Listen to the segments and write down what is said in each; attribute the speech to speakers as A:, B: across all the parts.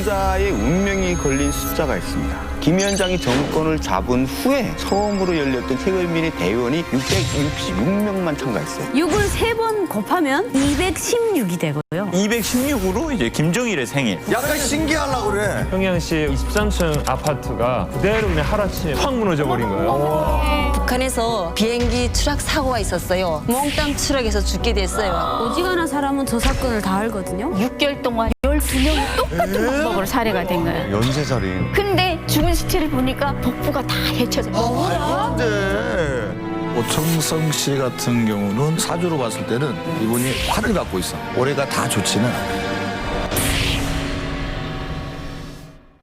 A: 김부자의 운명이 걸린 숫자가 있습니다. 김 위원장이 정권을 잡은 후에 처음으로 열렸던 최고인민의 대의원이 666명만 참가했어요.
B: 6을 3번 곱하면 216이 되고요.
C: 216으로 이제 김정일의 생일.
D: 약간 신기하려고 그래.
E: 평양시 23층 아파트가 그대로 그냥 하루아침에 확 무너져 버린 거예요.
F: 북한에서 비행기 추락 사고가 있었어요. 몽땅 추락해서 죽게 됐어요.
B: 오지간한 사람은 저 사건을 다 알거든요.
G: 6개월 동안 12명이 똑같은 방법으로 살해가 된 거예요.
D: 연쇄살인.
G: 근데 죽은 시체를 보니까 복부가 다 헤쳐져 있어요.
H: 오청성 씨 같은 경우는 사주로 봤을 때는 이분이 화를 갖고 있어. 올해가 다 좋지는 않아요.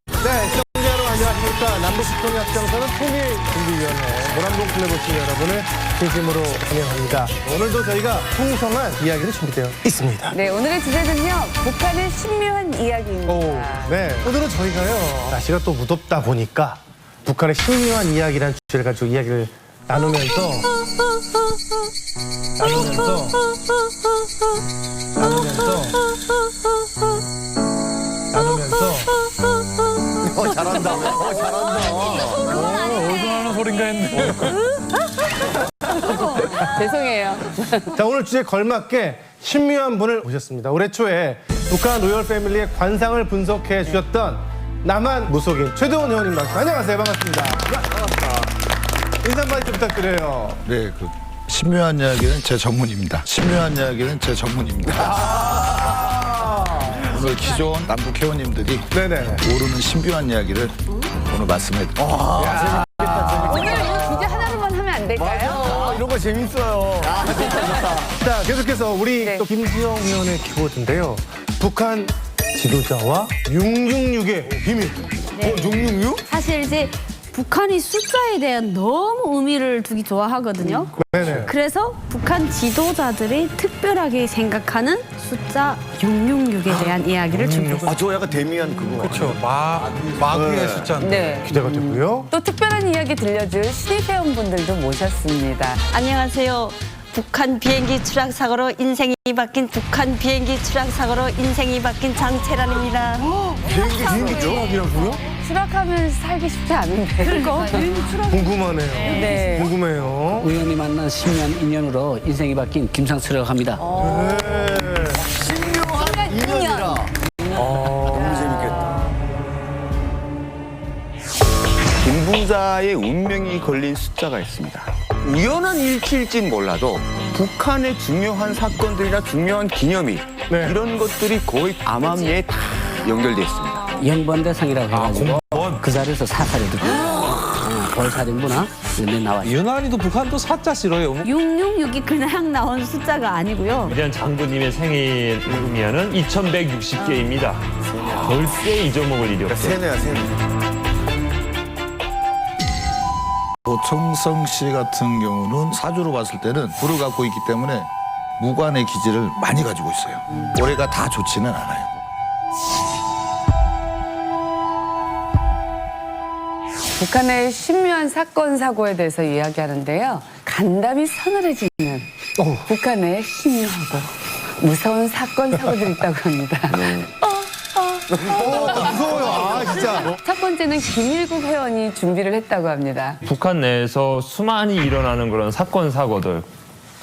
I: 네, 시청자 여러분 안녕하십니까. 남북통합정서는 통일준비위원회 모란봉 클럽 오신 여러분을 진심으로 환영합니다. 오늘도 저희가 풍성한 이야기를 준비되어 있습니다.
J: 네, 오늘의 주제는요. 북한의 신묘한 이야기입니다.
I: 네, 오늘은 저희가요. 날씨가 또 무덥다 보니까 북한의 신묘한 이야기라는 주제를 가지고 이야기를 나누면서
D: 잘한다. 잘한다.
E: 어디서 하는 소린가 했는데.
J: 죄송해요.
I: 자, 오늘 주제에 걸맞게 신묘한 분을 모셨습니다. 올해 초에 북한 로열 패밀리의 관상을 분석해 주셨던 남한 무속인 최동원 회원님 나오셨습니다. 안녕하세요. 반갑습니다. 인사 한마디 좀 부탁드려요.
H: 네, 그 신묘한 이야기는 제 전문입니다. 신묘한 이야기는 제 전문입니다. 오늘 기존 남북 회원님들이
I: 네네.
H: 모르는 신비한 이야기를 오늘 말씀해 드립니다.
J: 오늘 이거 주제 하나로만 하면 안 될까요?
D: 이런 거 재밌어요.
I: 자, 계속해서 우리
J: 네.
I: 또 김지영 의원의 키워드인데요. 북한 지도자와 666의 비밀.
D: 666?
B: 사실 이제 북한이 숫자에 대한 너무 의미를 두기 좋아하거든요.
I: 네네.
B: 그래서 북한 지도자들이 특별하게 생각하는 숫자 666에 대한 이야기를 준비했습니다.
D: 아, 저 약간 데미안 그거.
E: 그렇죠. 마귀의 숫자인데.
J: 네.
I: 기대가 되고요.
J: 또 특별한 이야기 들려줄 신입회원분들도 모셨습니다.
F: 안녕하세요. 북한 비행기 추락 사고로 인생이 바뀐 장채란입니다.
D: 비행기죠?
J: 추락하면 살기 쉽지 않은데.
B: 그러니까
I: 궁금하네요.
J: 네.
I: 궁금해요.
K: 우연히 만난 신묘한 인연으로 인생이 바뀐 김상철이라고 합니다.
D: 신묘한 인연이라. 너무 재밌겠다.
A: 김부자의 운명이 걸린 숫자가 있습니다. 우연한 일치일진 몰라도 북한의 중요한 사건들이나 중요한 기념일
I: 네.
A: 이런 것들이 거의 암암리에 다 연결돼 있습니다.
K: 연번대상이라고 해가지고 그 자리에서 사살이 됐고 벌살인부나 이런 데 나와요.
E: 유난히도 북한도 사자 싫어요.
B: 666이 그냥 나온 숫자가 아니고요.
E: 위대한 장군님의 생일 의미하는 2160개입니다. 절대 잊어먹을 일이 없어요.
D: 세네야, 세네.
H: 오청성 씨 같은 경우는 사주로 봤을 때는 불을 갖고 있기 때문에 무관의 기질을 많이 가지고 있어요. 올해가 다 좋지는 않아요.
J: 북한의 신묘한 사건 사고에 대해서 이야기하는데요. 간담이 서늘해지는 북한의 신묘하고 무서운 사건 사고들이 있다고 합니다.
I: 무서워요. 아, 진짜.
J: 첫 번째는 김일국 회원이 준비를 했다고 합니다.
E: 북한 내에서 수많이 일어나는 그런 사건 사고들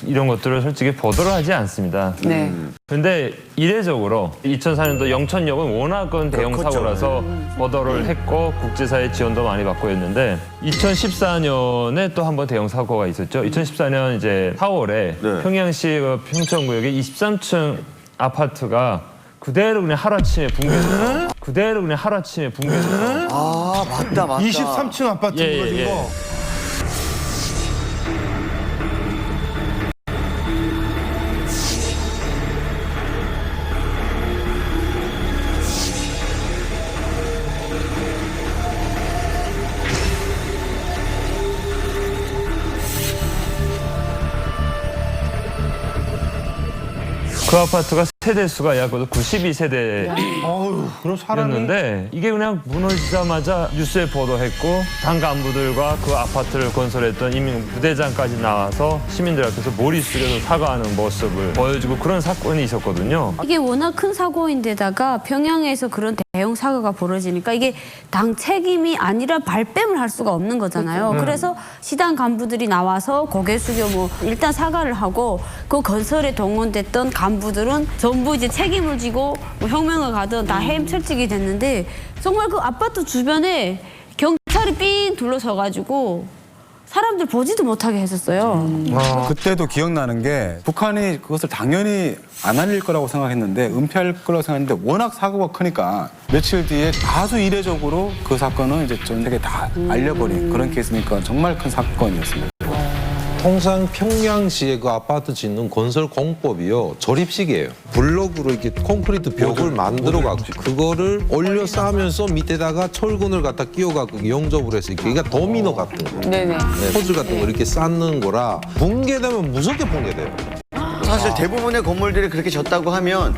E: 이런 것들을 솔직히 보도를 하지 않습니다.
J: 네.
E: 근데 이례적으로 2004년도 영천역은 워낙은 대형 사고라서 보도를 했고 국제사회 지원도 많이 받고 했는데 2014년에 또 한 번 대형 사고가 있었죠. 2014년 이제 4월에
A: 네.
E: 평양시 그 평천구역의 23층 아파트가 그대로 그냥 하루아침에 붕괴돼요.
D: 아, 맞다.
I: 23층 아파트
E: 예,
I: 무너진
E: 예, 예.
I: 거.
E: 그 아파트가 세대 수가 약 92세대.
I: 어휴, 그럼 사람이.
E: 였는데 이게 그냥 무너지자마자 뉴스에 보도했고 당 간부들과 그 아파트를 건설했던 이민 부대장까지 나와서 시민들 앞에서 머리 숙여서 사과하는 모습을 보여주고 그런 사건이 있었거든요.
B: 이게 워낙 큰 사고인데다가 평양에서 그런 대형 사고가 벌어지니까 이게 당 책임이 아니라 발뺌을 할 수가 없는 거잖아요. 그래서 시당 간부들이 나와서 고개 숙여 뭐 일단 사과를 하고 그 건설에 동원됐던 간부들은 전부 이제 책임을 지고 뭐 혁명을 가든 다 헤엄철직이 됐는데 정말 그 아파트 주변에 경찰이 삥 둘러서가지고 사람들 보지도 못하게 했었어요.
L: 그때도 기억나는 게 북한이 그것을 당연히 안 알릴 거라고 생각했는데 은폐할 거라고 생각했는데 워낙 사고가 크니까 며칠 뒤에 아주 이례적으로 그 사건은 이제 전 세계에 다 알려버린 그런 케이스니까 정말 큰 사건이었습니다.
M: 통상 평양시의 그 아파트 짓는 건설 공법이요 조립식이에요. 블록으로 이렇게 콘크리트 벽을 만들어 갖고 그거를 올려 쌓으면서 밑에다가 철근을 갖다 끼워 갖고 용접을 해서 이게 그러니까 도미노 같은 거,
J: 네네.
M: 퍼즐 같은 거 이렇게 쌓는 거라 붕괴되면 무섭게 붕괴돼요.
D: 사실 대부분의 건물들이 그렇게 졌다고 하면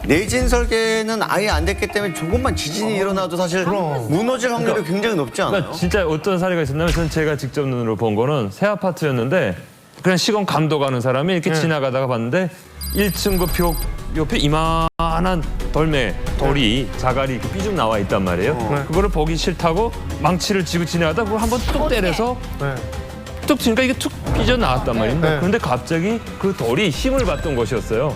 D: 내진 설계는 아예 안 됐기 때문에 조금만 지진이 일어나도 사실 무너질 확률이 굉장히 높지 않아요?
E: 그러니까 진짜 어떤 사례가 있었냐면 전 제가 직접 눈으로 본 거는 새 아파트였는데 그냥 시공 감독하는 사람이 이렇게 지나가다가 봤는데 1층 그 벽 옆에 이만한 돌이 자갈이 이렇게 삐죽 나와 있단 말이에요. 그거를 보기 싫다고 망치를 쥐고 지나가다 그걸 한번 뚝 때려서 뚝 치니까 이게 툭 삐져 나왔단 말입니다. 그런데 갑자기 그 돌이 힘을 받던 것이었어요.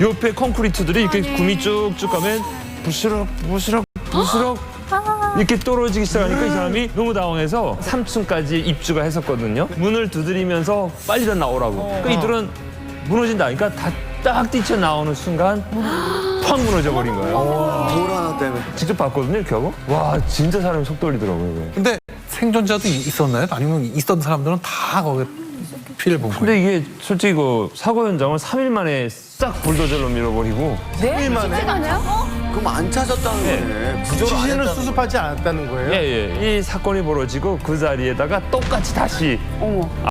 E: 옆에 콘크리트들이 이렇게 구미 쭉쭉 가면 부스럭 이렇게 떨어지기 시작하니까 이 사람이 너무 당황해서 3층까지 입주가 했었거든요. 문을 두드리면서 빨리 다 나오라고. 그러니까 이들은 무너진다. 그러니까 다 딱 뛰쳐나오는 순간 팍 무너져 버린 거예요.
D: 돌 하나 때문에.
E: 직접 봤거든요, 결국. 와, 진짜 사람이 속 떨리더라고요.
M: 근데 생존자도 있었나요? 아니면 있던 사람들은 다 거기 피해를 본 거예요?
E: 근데 이게 솔직히 그 사고 현장을 3일 만에 싹 불도저로 밀어버리고
F: 네?
I: 3일 만에?
D: 그럼 안 찾았다는 거네. 구조를 안
I: 지진을
D: 했다는
I: 수습하지 않았다는 거예요?
E: 이 사건이 벌어지고 그 자리에다가 똑같이 다시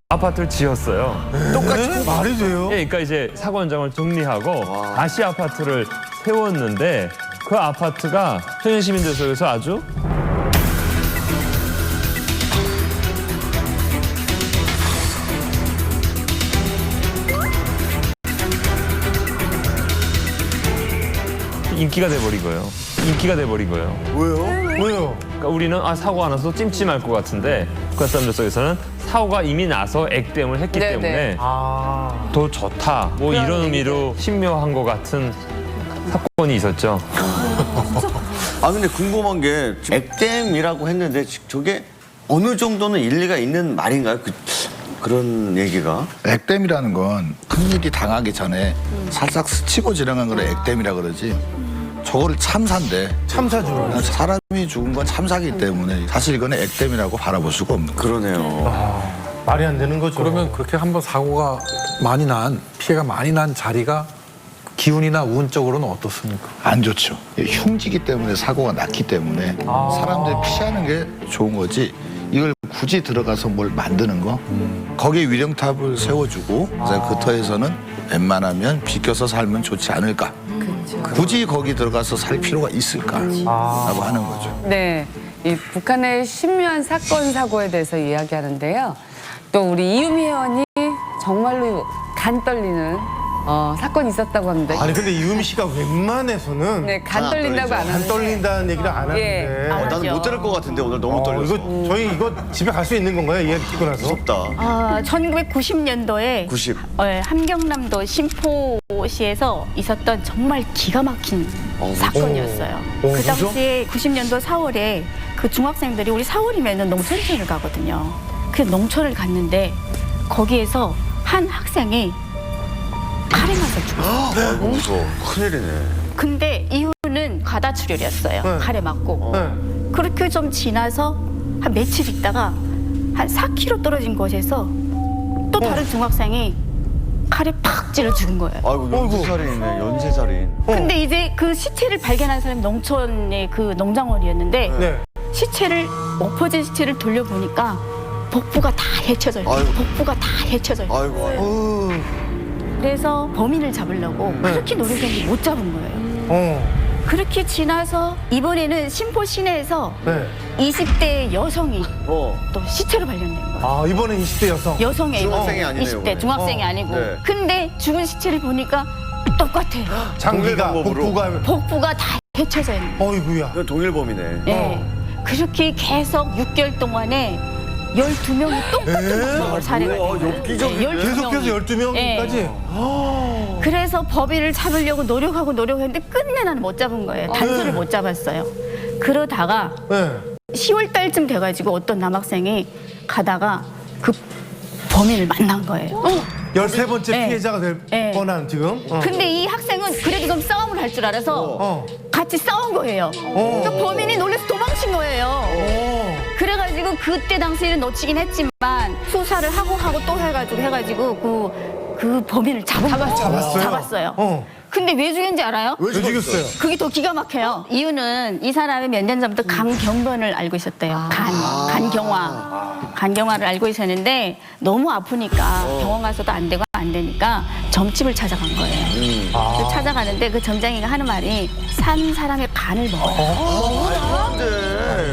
E: 아파트를 지었어요.
D: 똑같이
I: 말이 돼요?
E: 예, 그러니까 이제 사고 현장을 정리하고 다시 아파트를 세웠는데 그 아파트가 평양 시민들 속에서 아주 인기가 돼버린 거예요.
I: 왜요?
E: 그러니까 우리는 사고가 나서 찜찜할 것 같은데 그 사람들 속에서는 사고가 이미 나서 액땜을 했기
J: 네네.
E: 때문에 더 좋다. 뭐 이런 의미로 신묘한 것 같은 사건이 있었죠.
D: 근데 궁금한 게 지금 액땜이라고 했는데 저게 어느 정도는 일리가 있는 말인가요? 그런 얘기가?
H: 액땜이라는 건 큰일이 당하기 전에 살짝 스치고 지나간 걸 액땜이라 그러지. 저거를 참사인데
I: 참사죠.
H: 사람이 죽은 건 참사기 때문에 사실 이거는 액땜이라고 바라볼 수가 없는 거예요.
D: 그러네요.
I: 말이 안 되는 거죠.
M: 그러면 그렇게 한번 사고가 많이 난 피해가 많이 난 자리가 기운이나 운적으로는 어떻습니까?
H: 안 좋죠. 흉지기 때문에 사고가 났기 때문에 사람들이 피하는 게 좋은 거지. 이걸 굳이 들어가서 뭘 만드는 거 거기에 위령탑을 세워주고 그 터에서는 웬만하면 비껴서 살면 좋지 않을까. 굳이 거기 들어가서 살 필요가 있을까라고 하는 거죠.
J: 네, 이 북한의 신묘한 사건 사고에 대해서 이야기하는데요. 또 우리 이유미 의원이 정말로 간 떨리는 사건이 있었다고 합니다.
I: 아니 근데 이유미 씨가 웬만해서는
J: 네, 간 떨린다고 안
I: 안
J: 하는데.
I: 떨린다는 얘기를 안 하는데.
D: 나는 못 들을 것 같은데 오늘 너무 떨려서.
I: 저희 이거 집에 갈 수 있는 건가요? 이야기 듣고 나서?
D: 무섭다.
G: 1990년도에
D: 90.
G: 함경남도 신포시에서 있었던 정말 기가 막힌 사건이었어요. 그
I: 그죠?
G: 당시에 90년도 4월에 그 중학생들이 우리 4월이면 농촌을 가거든요. 그 농촌을 갔는데 거기에서 한 학생이 칼에 맞아 죽었어요.
D: 아이고 무서워. 큰일이네.
G: 근데 이유는 과다출혈이었어요. 칼에 맞고. 그렇게 좀 지나서 한 며칠 있다가 한 4km 떨어진 곳에서 또 다른 중학생이 칼에 팍 찔러 죽은 거예요.
D: 아이고 연쇄살인이네. 연쇄살인.
G: 근데 이제 그 시체를 발견한 사람이 농촌의 그 농장원이었는데 시체를 엎어진 시체를 돌려보니까 복부가 다 헤쳐져 있어요. 복부가 다 헤쳐져 있어요.
D: 아이고.
G: 그래서 범인을 잡으려고 그렇게 노력했는데 못 잡은 거예요. 그렇게 지나서 이번에는 신포 시내에서 20대 여성이 또 시체로 발견된 거예요.
I: 아, 이번엔 20대 여성.
G: 여성이에요.
D: 중학생이 아니네요,
G: 20대
D: 이번에.
G: 중학생이 아니고.
D: 네.
G: 근데 죽은 시체를 보니까 똑같아요.
I: 장기가,
G: 복부가 다 헤쳐져 있는 거예요.
I: 어이구야.
D: 이건 동일범이네.
G: 네. 그렇게 계속 6개월 동안에 12명이 똑같은 방법을 살해가 된 거예요.
D: 엽기적이네.
I: 계속해서 12명까지.
G: 그래서 법인을 잡으려고 노력했는데 끝내 나는 못 잡은 거예요. 단서를 못 잡았어요. 그러다가 10월 달쯤 돼가지고 어떤 남학생이 가다가 그 범인을 만난 거예요.
I: 13번째
G: 네.
I: 피해자가 될
G: 네.
I: 뻔한 지금.
G: 근데 이 학생은 그래도 좀 싸움을 할 줄 알아서 같이 싸운 거예요. 그러니까 범인이 놀라서 도망친 거예요. 그래가지고 그때 당시에는 놓치긴 했지만 수사를 하고 또 해가지고 그 범인을 잡았어요. 근데 왜 죽였는지 알아요?
I: 왜 죽였어요?
G: 그게 더 기가 막혀요. 이유는 이 사람이 몇 년 전부터 간경변을 알고 있었대요. 간경화를 알고 있었는데 너무 아프니까 병원 가서도 안 되니까 점집을 찾아간 거예요. 그래서 찾아가는데 그 점장이가 하는 말이 산 사람의 간을 먹어요.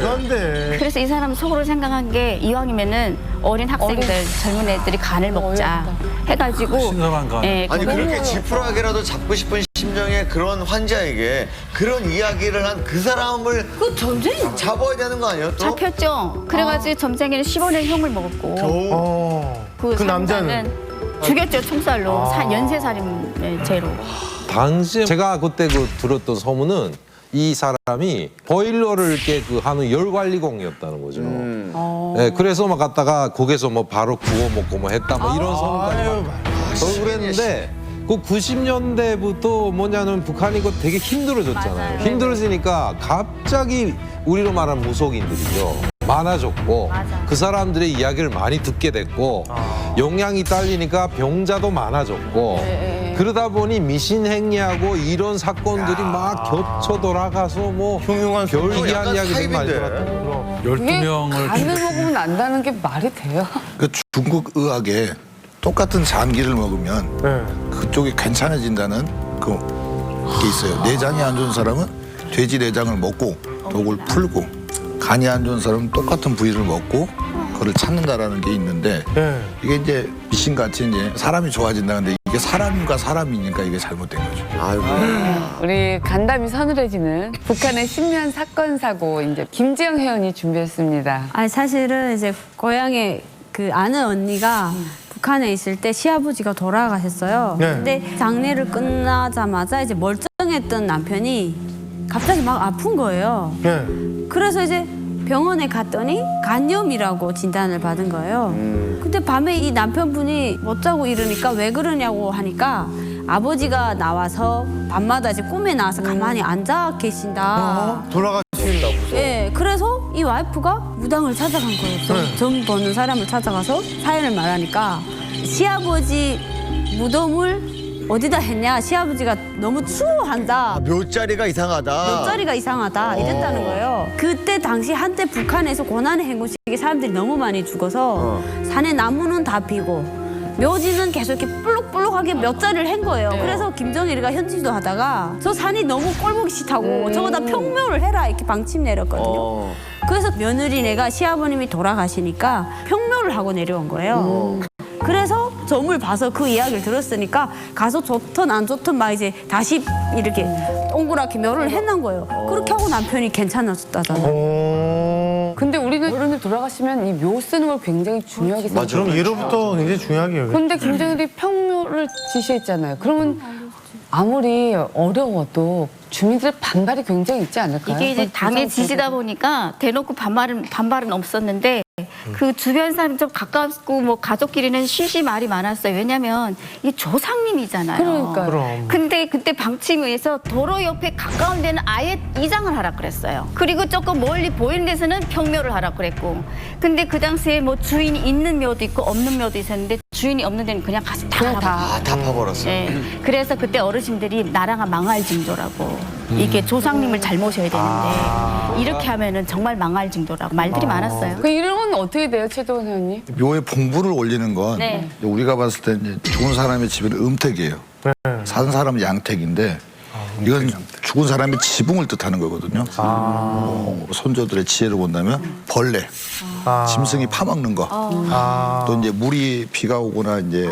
I: 그런데.
G: 그래서 이 사람은 속으로 생각한 게 이왕이면은 어린 학생들, 젊은 애들이 간을 먹자 해가지고
L: 신선한 간.
D: 아니 그렇게 지푸라기라도 잡고 싶은 심정의 그런 환자에게 그런 이야기를 한 그 사람을
G: 그 점쟁이
D: 잡아야 되는 거 아니에요? 또?
G: 잡혔죠. 그래가지고 점쟁이는 15년 형을 먹었고
I: 그 남자는
G: 죽였죠, 총살로. 연쇄살인 죄로.
M: 당시에 제가 그때 들었던 소문은 이 사람이 보일러를 이렇게 하는 열관리공이었다는 거죠. 네, 그래서 막 갔다가 거기서 뭐 바로 구워 먹고 뭐 했다 뭐 이런 소문까지 막 그랬는데 그 90년대부터 뭐냐면 북한이 이거 되게 힘들어졌잖아요.
G: 맞아요.
M: 힘들어지니까 갑자기 우리로 말하는 무속인들이죠. 많아졌고 그 사람들의 이야기를 많이 듣게 됐고 영향이 딸리니까 병자도 많아졌고 그러다 보니 미신행위하고 이런 사건들이 막 겹쳐 돌아가서 뭐
I: 흉흉한
M: 별기한 이야기들이 많이
D: 사입인데.
M: 들었던
L: 12명을
J: 간을 먹으면 안다는 게 말이 돼요?
H: 그 중국 의학에 똑같은 장기를 먹으면 그쪽이 괜찮아진다는 게 있어요. 내장이 안 좋은 사람은 돼지 내장을 먹고 독을 풀고 간이 안 좋은 사람은 똑같은 부위를 먹고 그걸 찾는다라는 게 있는데 이게 이제 미신같이 이제 사람이 좋아진다는데 이게 사람과 사람이니까 이게 잘못된 거죠.
D: 아이고.
J: 우리 간담이 서늘해지는 북한의 신묘한 사건 사고 이제 김지영 회원이 준비했습니다.
B: 아니 사실은 이제 고향에 그 아는 언니가 북한에 있을 때 시아버지가 돌아가셨어요. 근데 장례를 끝나자마자 이제 멀쩡했던 남편이 갑자기 막 아픈 거예요. 그래서 이제 병원에 갔더니 간염이라고 진단을 받은 거예요. 근데 밤에 이 남편분이 못 자고 이러니까 왜 그러냐고 하니까 아버지가 나와서 밤마다 이제 꿈에 나와서 가만히 앉아 계신다.
I: 돌아가신다고.
B: 예, 그래서 이 와이프가 무당을 찾아간 거예요. 점 보는 사람을 찾아가서 사연을 말하니까 시아버지 무덤을 어디다 했냐? 시아버지가 너무 추워한다.
D: 묘자리가 이상하다.
B: 묘자리가 이상하다 이랬다는 거예요. 그때 당시 한때 북한에서 고난의 행군식에 사람들이 너무 많이 죽어서 산에 나무는 다 피고 묘지는 계속 이렇게 볼록볼록하게 몇 자리를 한 거예요. 그래서 김정일이가 현지도 하다가 저 산이 너무 꼴보기 싫다고 저거 다 평묘를 해라 이렇게 방침 내렸거든요. 그래서 며느리네가 시아버님이 돌아가시니까 평묘를 하고 내려온 거예요. 그래서 점을 봐서 그 이야기를 들었으니까 가서 좋든 안 좋든 막 이제 다시 이렇게 동그랗게 묘를 해놓은 거예요. 그렇게 하고 남편이 괜찮아졌다잖아요.
J: 근데 우리는 어른이 돌아가시면 이 묘 쓰는 걸 굉장히 중요하게 생각해요.
I: 그럼 예로부터 굉장히 중요하게 여겨요.
J: 근데 김정일이 평묘를 지시했잖아요. 그러면 아무리 어려워도 주민들 반발이 굉장히 있지 않을까요?
G: 이게 이제 당의 지시다 보니까 대놓고 반발은 없었는데 그 주변 사람 좀 가깝고 뭐 가족끼리는 쉬쉬 말이 많았어요. 왜냐면 이게 조상님이잖아요.
J: 그러니까요.
G: 근데 그때 방침위에서 도로 옆에 가까운 데는 아예 이장을 하라 그랬어요. 그리고 조금 멀리 보이는 데서는 평묘를 하라 그랬고. 근데 그 당시에 뭐 주인이 있는 묘도 있고 없는 묘도 있었는데 주인이 없는 데는 그냥 가서 다
D: 다 파버렸어.
G: 네. 그래서 그때 어르신들이 나라가 망할 징조라고 이게 조상님을 잘 모셔야 되는데 이렇게 하면은 정말 망할 정도라고 말들이 많았어요.
J: 그 이런 건 어떻게 돼요, 최도원 회원님?
H: 묘에 봉부를 올리는 건
G: 네.
H: 우리가 봤을 때 이제 죽은 사람의 집은 음택이에요. 산 사람은 양택인데 이건 죽은 사람의 지붕을 뜻하는 거거든요. 선조들의 지혜를 본다면 벌레, 짐승이 파먹는 거, 또 이제 물이 비가 오거나 이제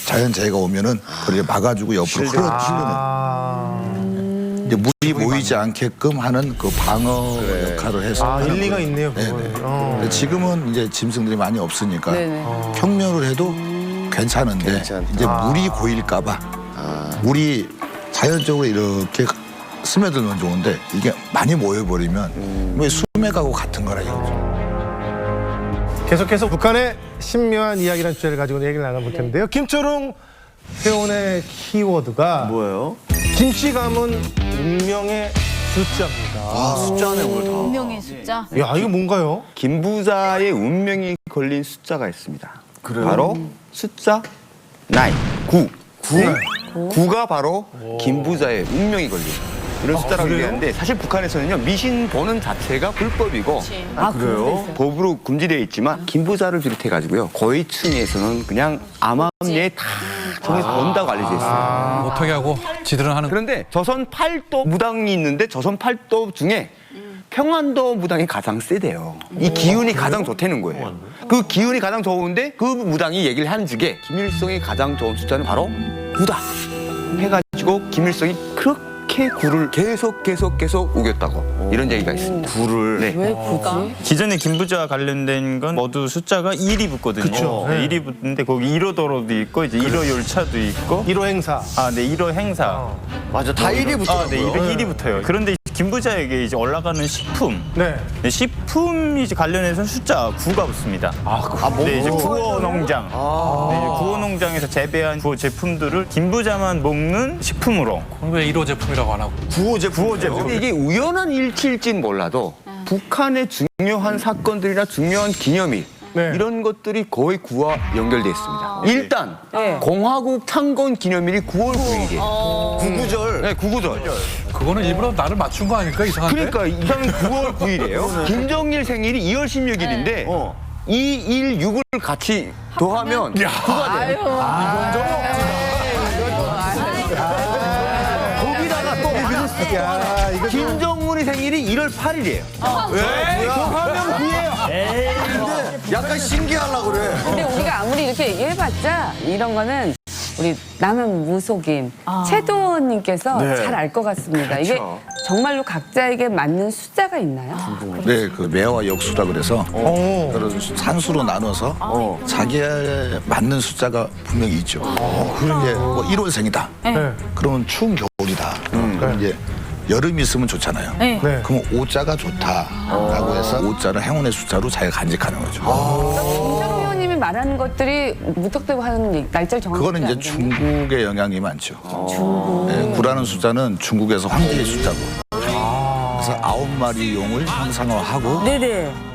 H: 자연재해가 오면은 그걸 막아주고 옆으로 흘러주는 이제 물이 모이지 않게끔 하는 그 방어 역할을 해서 하는
I: 일리가
H: 거예요.
I: 있네요.
H: 네네.
I: 그거는.
H: 근데 지금은 이제 짐승들이 많이 없으니까
J: 네네.
H: 평면을 해도 괜찮은데 이제 물이 고일까봐 물이 자연적으로 이렇게 스며들면 좋은데 이게 많이 모여버리면 왜 수맥하고 같은 거라 이거죠.
I: 계속해서 북한의 신묘한 이야기라는 주제를 가지고 얘기를 나눠볼 텐데요. 김초롱 회원의 키워드가
D: 뭐예요?
I: 김씨 가문 운명의 숫자입니다.
D: 숫자네 오늘 다.
G: 운명의 숫자.
I: 야, 이거 뭔가요?
A: 김부자의 운명이 걸린 숫자가 있습니다. 바로 숫자 9, 9가 바로 김부자의 운명이 걸린 이런 숫자라고 얘기하는데 사실 북한에서는요 미신 보는 자체가 불법이고
D: 그래요?
A: 법으로 금지되어 있지만 김부자를 비롯해가지고요 고위층에서는 그냥 암암리에 다 정해서 본다고 알려져 있어요.
L: 못하게 하고 지들은 하는.
A: 그런데 조선 8도 무당이 있는데 조선 8도 중에 평안도 무당이 가장 세대요. 이 기운이 가장 좋다는 거예요. 그 기운이 가장 좋은데 그 무당이 얘기를 한 적에 김일성이 가장 좋은 숫자는 바로 9다 해가지고 김일성이 그렇게 9를 계속 우겼다고 이런 얘기가 있습니다.
D: 9를.
A: 네.
J: 왜 굳이?
C: 기존의 김부자와 관련된 건 모두 숫자가 1이 붙거든요.
I: 그쵸. 네.
C: 1이 붙는데 거기 1호 도로도 있고 이제 1호 열차도 있고
I: 1호 행사.
C: 네, 1호 행사.
D: 맞아, 다 1이 붙더라고요.
C: 네, 1이 붙어요. 그런데 김부자에게 이제 올라가는 식품.
I: 네.
C: 네, 식품이 이제 관련해서 숫자 9가 붙습니다. 네, 이제 구호 농장. 네, 이제 구호 농장에서 재배한 구호 제품들을 김부자만 먹는 식품으로.
L: 왜 1호 제품이라고 안 하고?
A: 구호 제품. 근데 이게 우연한 일치일지는 몰라도 북한의 중요한 사건들이나 중요한 기념일
I: 네.
A: 이런 것들이 거의 9와 연결돼 있습니다. 일단 공화국 창건 기념일이 9월 9일이에요.
D: 구구절.
A: 네, 구구절.
L: 그거는 일부러 나를 맞춘 거 아닐까 이상한데?
A: 그러니까 이상은 9월 9일이에요. 김정일 생일이 2월 16일인데 2, 1, 6을 같이 더하면 9가 돼요. 거기다가 또
I: 야, 이거
A: 김정은이 생일이 1월 8일이에요. 왜? 더하면 9예요.
D: 근데 약간 신기하려고 그래.
J: 근데 우리가 아무리 이렇게 얘기해봤자 이런 거는 우리 남한 무속인 최도원님께서 잘 알 것 같습니다. 이게 정말로 각자에게 맞는 숫자가 있나요?
H: 네, 그 매와 역수라 그래서 그런 산수로 나눠서 자기에 맞는 숫자가 분명히 있죠. 그런 게 뭐 1월생이다. 그러면 추운 겨울이다. 그럼 이제 여름이 있으면 좋잖아요.
G: 네.
H: 그럼 5자가 좋다라고 해서 5자를 행운의 숫자로 잘 간직하는 거죠.
J: 김철호 의원님이 말하는 것들이 무턱대고 하는 날짜를 정하는
H: 그거는 이제 중국의 영향이 많죠. 네, 9라는 숫자는 중국에서 황제의 숫자고. 그래서 9마리 용을 형상화하고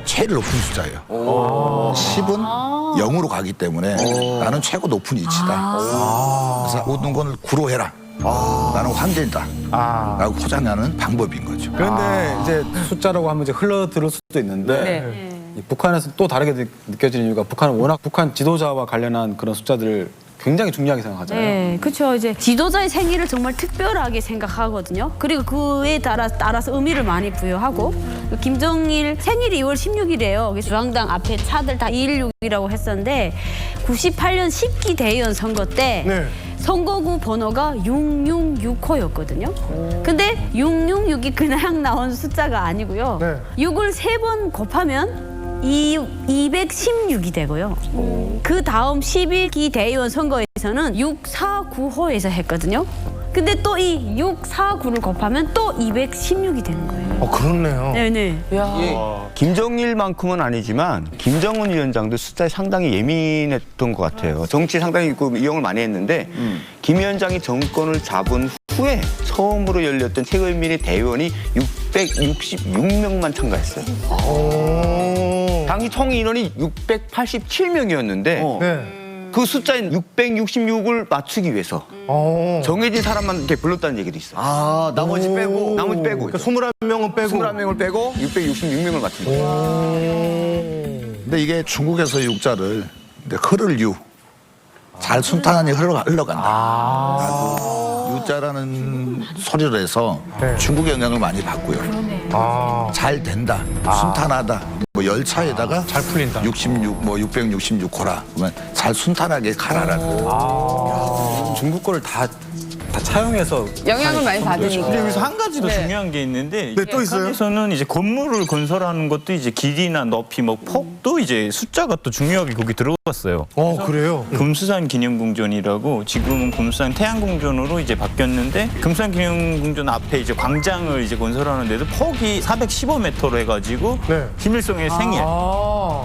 H: 제일 높은 숫자예요. 10은 0으로 가기 때문에 나는 최고 높은 이치다. 그래서 모든 걸 9로 해라. 나는 황제다. 라고 포장하는 방법인 거죠.
L: 그런데 이제 숫자라고 하면 이제 흘러들을 수도 있는데 이 북한에서 또 다르게 느껴지는 이유가 북한은 워낙 북한 지도자와 관련한 그런 숫자들을 굉장히 중요하게 생각하잖아요.
B: 네, 그렇죠. 이제 지도자의 생일을 정말 특별하게 생각하거든요. 그리고 그에 따라서 의미를 많이 부여하고 김정일 생일이 2월 16일이에요. 중앙당 앞에 차들 다 216이라고 했었는데 98년 10기 대의원 선거 때 선거구 번호가 666호였거든요. 근데 666이 그냥 나온 숫자가 아니고요. 6을 3번 곱하면 216이 되고요. 그 다음 11기 대의원 선거에서는 649호에서 했거든요. 근데 또 이 649를 곱하면 또 216이 되는 거예요.
I: 그렇네요.
B: 네네.
A: 김정일만큼은 아니지만 김정은 위원장도 숫자에 상당히 예민했던 것 같아요. 정치 상당히 이용을 많이 했는데 김 위원장이 정권을 잡은 후에 처음으로 열렸던 최고인민의 대의원이 666명만 참가했어요. 당시 총 인원이 687명이었는데 그 그 숫자인 666을 맞추기 위해서 정해진 사람만 이렇게 불렀다는 얘기도 있어요.
D: 아, 나머지 빼고.
A: 나머지 빼고.
I: 그러니까 21명은 빼고.
A: 21명을 빼고 666명을 맞춘 거예요.
H: 근데 이게 중국에서 육자를 흐를 유. 잘 순탄하니 흘러간다. 유자라는 소리를 해서 중국 영향을 많이 받고요. 잘 된다, 순탄하다. 뭐 열차에다가 잘 풀린다. 66, 뭐 666 고라. 그러면 잘 순탄하게 가라라고.
L: 중국 거를 다 차용해서
J: 영향을 많이 받으니까.
C: 근데 여기서 한 가지 더 중요한 게 있는데
I: 네, 또 있어요?
C: 북한에서는 이제 건물을 건설하는 것도 이제 길이나 높이, 뭐 폭도 이제 숫자가 또 중요하게 거기 들어갔어요.
I: 그래요?
C: 금수산 기념궁전이라고 지금은 금수산 태양궁전으로 이제 바뀌었는데 금수산 기념궁전 앞에 이제 광장을 이제 건설하는데도 폭이 415m로 해가지고
I: 네.
C: 김일성의 생일,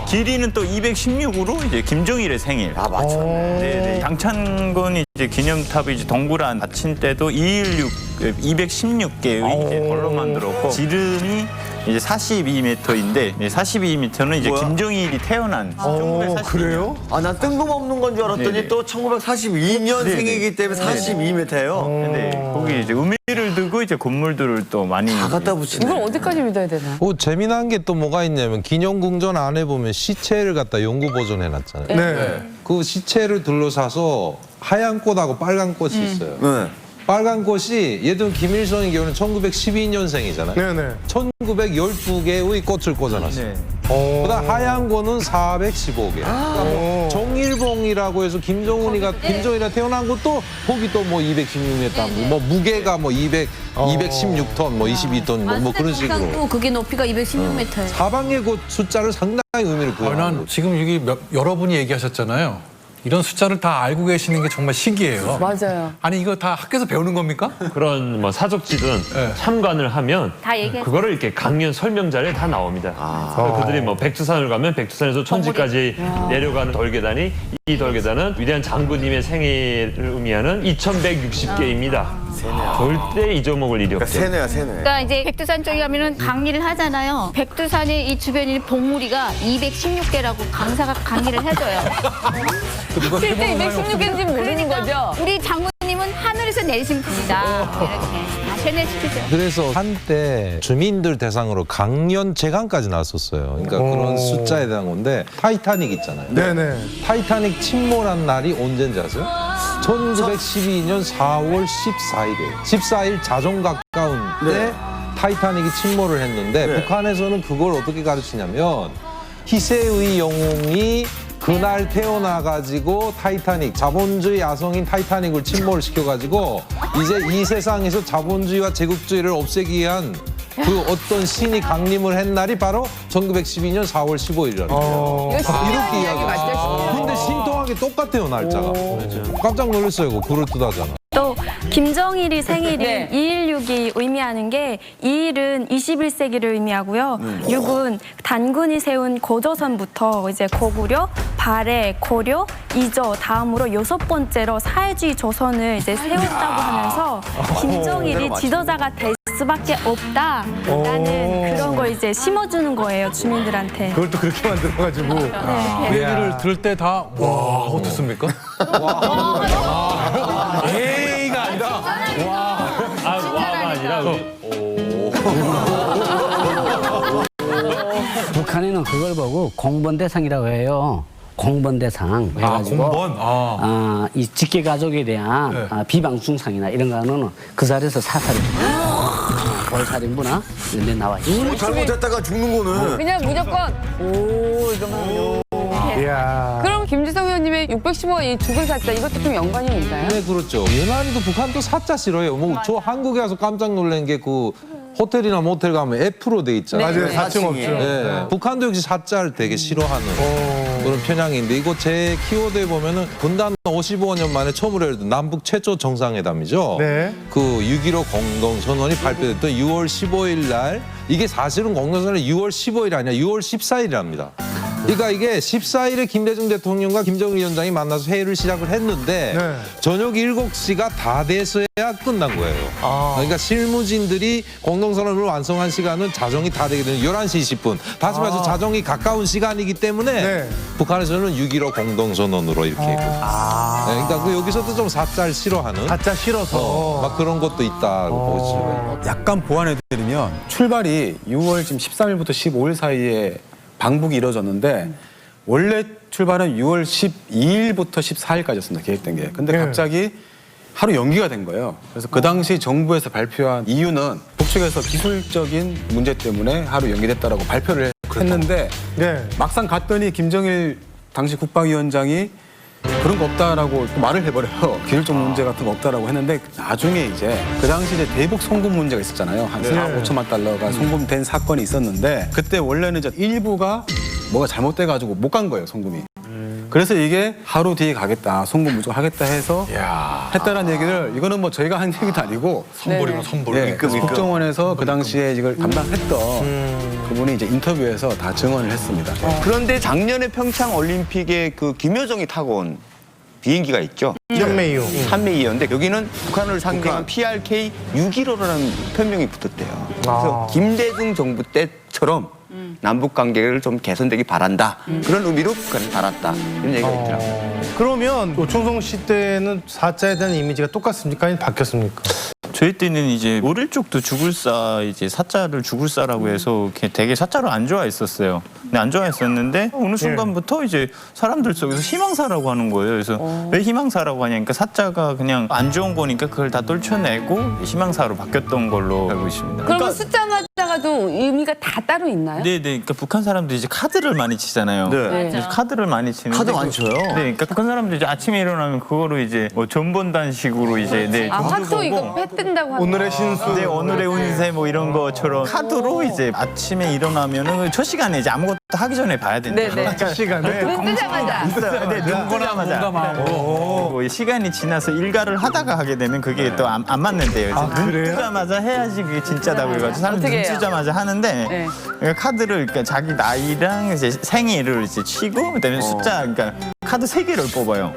C: 길이는 또 216으로 이제 김정일의 생일.
D: 아, 맞췄네.
C: 네네. 당찬건 이제 기념탑이 이제 동그란 받침대도 216개의 이제 돌로 만들었고 지름이 이제 42m인데 42m는 이제
D: 뭐야?
C: 김정일이 태어난 1942년.
I: 그래요?
D: 아, 난 뜬금없는 건 줄 알았더니
C: 네네.
D: 또 1942년생이기 때문에 42m예요.
C: 근데 거기 이제 의미를 두고 이제 건물들을 또 많이
D: 다 갖다 붙이네.
J: 이걸 어디까지 믿어야 되나?
M: 재미난 게 또 뭐가 있냐면 기념궁전 안에 보면 시체를 갖다 연구 보존해놨잖아요.
I: 네.
M: 그 시체를 둘러싸서 하얀 꽃하고 빨간 꽃이 있어요.
D: 네.
M: 빨간 꽃이 예를 김일성의 경우는 1912년생이잖아요.
I: 네네.
M: 1912개의 꽃을 꽂아놨어요.
C: 네.
M: 그다음 하얀 거는 415개. 그러니까 뭐 정일봉이라고 해서 김정은이가 태어난 것도 거기 또 뭐 216m, 뭐 무게가 뭐 216톤, 뭐 22톤, 뭐 그런 식으로.
B: 또 그게 높이가 216m예요.
M: 사방의 그 숫자를 상당히 의미를 부여하는
N: 난
M: 거죠.
N: 지금 여기 여러분이 얘기하셨잖아요. 이런 숫자를 다 알고 계시는 게 정말 신기해요.
J: 맞아요.
N: 아니 이거 다 학교에서 배우는 겁니까?
E: 그런 뭐 사족지든
N: 네.
E: 참관을 하면
G: 다 얘기했어요.
E: 그거를 이렇게 강연 설명 자료에 다 나옵니다. 그래서 그들이 뭐 백두산을 가면 백두산에서 천지까지 내려가는 돌계단이 이 돌계단은 위대한 장군님의 생일을 의미하는 2160개입니다. 절대 잊어먹을 일이 없죠.
D: 세뇌야, 세뇌.
G: 그러니까 이제 백두산 쪽에 가면은 강의를 하잖아요. 백두산의 이 주변에 봉우리가 216개라고 강사가 강의를 해줘요.
J: 실제 216개인지 모르는 거죠?
G: 우리 장군님은 하늘에서 내리신 분이다. 이렇게 다 세뇌시키죠.
M: 그래서 한때 주민들 대상으로 강연 재강까지 나왔었어요. 그러니까 그런 숫자에 대한 건데 타이타닉 있잖아요.
I: 네네.
M: 타이타닉 침몰한 날이 언제인지 아세요? 1912년 4월 14일이에요. 14일 자정 가까운 때 타이타닉이 침몰을 했는데 북한에서는 그걸 어떻게 가르치냐면 희세의 영웅이 그날 태어나가지고 타이타닉, 자본주의 야성인 타이타닉을 침몰시켜가지고 이제 이 세상에서 자본주의와 제국주의를 없애기 위한 그 어떤 신이 강림을 한 날이 바로 1912년 4월 15일이라는 거예요. 이렇게 이야기해요. 근데 신통하게 똑같아요, 날짜가. 깜짝 놀랐어요, 그거. 그럴듯하잖아.
O: 또 김정일이 생일인
J: 네.
O: 216이 의미하는 게 2일은 21세기를 의미하고요. 6은 단군이 세운 고조선부터 이제 고구려, 발해, 고려, 이조 다음으로 6번째로 사회주의 조선을 이제 세웠다고 하면서 김정일이 지도자가 될 수밖에 없다라는 그런 걸 이제 심어주는 거예요, 주민들한테.
I: 그걸 또 그렇게 만들어가지고.
N: 그 얘기를 들을 때 다 와 어떻습니까?
I: 에이가 아니라.
E: 와가 아니라
K: 북한에는 그걸 보고 공번 대상이라고 해요. 공번 대상 해가지고
N: 공번?
K: 이 직계 가족에 대한 비방중상이나 이런 거는 그 자리에서 사살이 벌살인부나 이런 데 나와 있어요.
D: 너무 잘못했다가 죽는 거는.
J: 그냥 무조건 오 이거만.
I: 이야.
J: 그럼 김지성 의원님의 615의 이 죽은 사자 이것도 좀 연관이 있나요?
M: 네, 그렇죠. 유난히도 북한도 사자 싫어해요. 뭐 저 한국에 와서 깜짝 놀란 게 그 호텔이나 모텔 가면 F로 돼 있잖아요.
I: 맞아요. 4층 없죠.
M: 네. 북한도 역시 사자를 되게 싫어하는 그런 편향인데 이거 제 키워드에 보면은 분단 55년 만에 처음으로 열린 남북 최초 정상회담이죠.
I: 네.
M: 그 6.15 공동선언이 발표됐던 6월 15일 날 이게 사실은 공동선언이 6월 15일이 아니라 6월 14일이랍니다. 그러니까 이게 14일에 김대중 대통령과 김정일 위원장이 만나서 회의를 시작을 했는데
I: 네.
M: 저녁 7시가 다 돼서야 끝난 거예요. 그러니까 실무진들이 공동선언을 완성한 시간은 자정이 다 되게 되는 11시 20분. 다시 말해서 자정이 가까운 시간이기 때문에
I: 네.
M: 북한에서는 6.15 공동선언으로 이렇게 했거든요. 네, 그러니까 여기서도 좀 사짜를 싫어하는
I: 가짜 싫어서.
M: 막 그런 것도 있다고 보시죠.
L: 약간 보완해드리면 출발이 6월 지금 13일부터 15일 사이에 방북이 이루어졌는데 원래 출발은 6월 12일부터 14일까지였습니다. 계획된 게. 근데 갑자기 하루 연기가 된 거예요. 그래서 그 당시 정부에서 발표한 이유는 북측에서 기술적인 문제 때문에 하루 연기됐다라고 발표를 했는데
I: 네.
L: 막상 갔더니 김정일 당시 국방위원장이 그런 거 없다라고 또 말을 해버려요. 기술적 문제 같은 거 없다라고 했는데 나중에 이제 그 당시 이제 대북 송금 문제가 있었잖아요. 한 4억 5천만 달러가 송금된 사건이 있었는데 그때 원래는 이제 일부가 뭐가 잘못돼가지고 못 간 거예요, 송금이. 그래서 이게 하루 뒤에 가겠다, 송금 무조건 하겠다 해서 했다는 얘기를 이거는 뭐 저희가 한 얘기도 아니고
N: 선보리면 선보리.
L: 네, 그래서 국정원에서 그 당시에 이걸 담당했던 그분이 이제 인터뷰에서 다 증언을 했습니다.
A: 그런데 작년에 평창 올림픽에 그 김여정이 타고 온 비행기가 있죠.
I: 산메이오.
A: 산메이오인데 여기는 북한을 상징한 PRK 615라는 편명이 붙었대요. 그래서 김대중 정부 때처럼 남북 관계를 좀 개선되기 바란다. 그런 의미로 북한을 달았다. 이런 얘기가 있더라고요.
I: 그러면 오충성 씨 때는 사자에 대한 이미지가 똑같습니까? 아니면 바뀌었습니까?
C: 저희 때는 이제 어릴 적도 죽을사 이제 사자를 죽을사라고 해서 되게 사자를 안 좋아했었어요. 근데 안 좋아했었는데 어느 순간부터 이제 사람들 속에서 희망사라고 하는 거예요. 그래서 왜 희망사라고 하냐니까 사자가 그냥 안 좋은 거니까 그걸 다 떨쳐내고 희망사로 바뀌었던 걸로 알고 있습니다.
J: 그러면 숫자마다가도 의미가 다 따로 있나요?
C: 네, 그러니까 북한 사람들이 이제 카드를 많이 치잖아요.
D: 네.
C: 그래서 카드를 많이 치는데
D: 카드 많이 쳐요?
C: 네, 그러니까 북한 사람들이 이제 아침에 일어나면 그거로 이제 뭐 전본단식으로 이제 네,
J: 아,
C: 점수
J: 화투 이거
C: 보고
J: 회 뜬다고 하는
I: 오늘의 신수.
C: 네, 오늘의 운세 뭐 이런 것처럼 카드로 이제 아침에 일어나면은 첫 시간에 이제 아무것도 하기 전에 봐야 된대요.
J: 네네.
I: 첫 시간에.
J: 눈 뜨자마자.
C: 있어요. 네, 눈 뜨자마자. 뭐 시간이 지나서 일과를 하다가 하게 되면 그게 또 안 맞는데요. 그래서 눈 뜨자마자 해야지 그게 진짜다고 해가지고 사람 눈 뜨자마자 하는데
J: 네.
C: 그러니까 카드를 그러니까 자기 나이랑 이제 생일을 이제 치고 그다음에 숫자 그러니까 카드 3개를 뽑아요.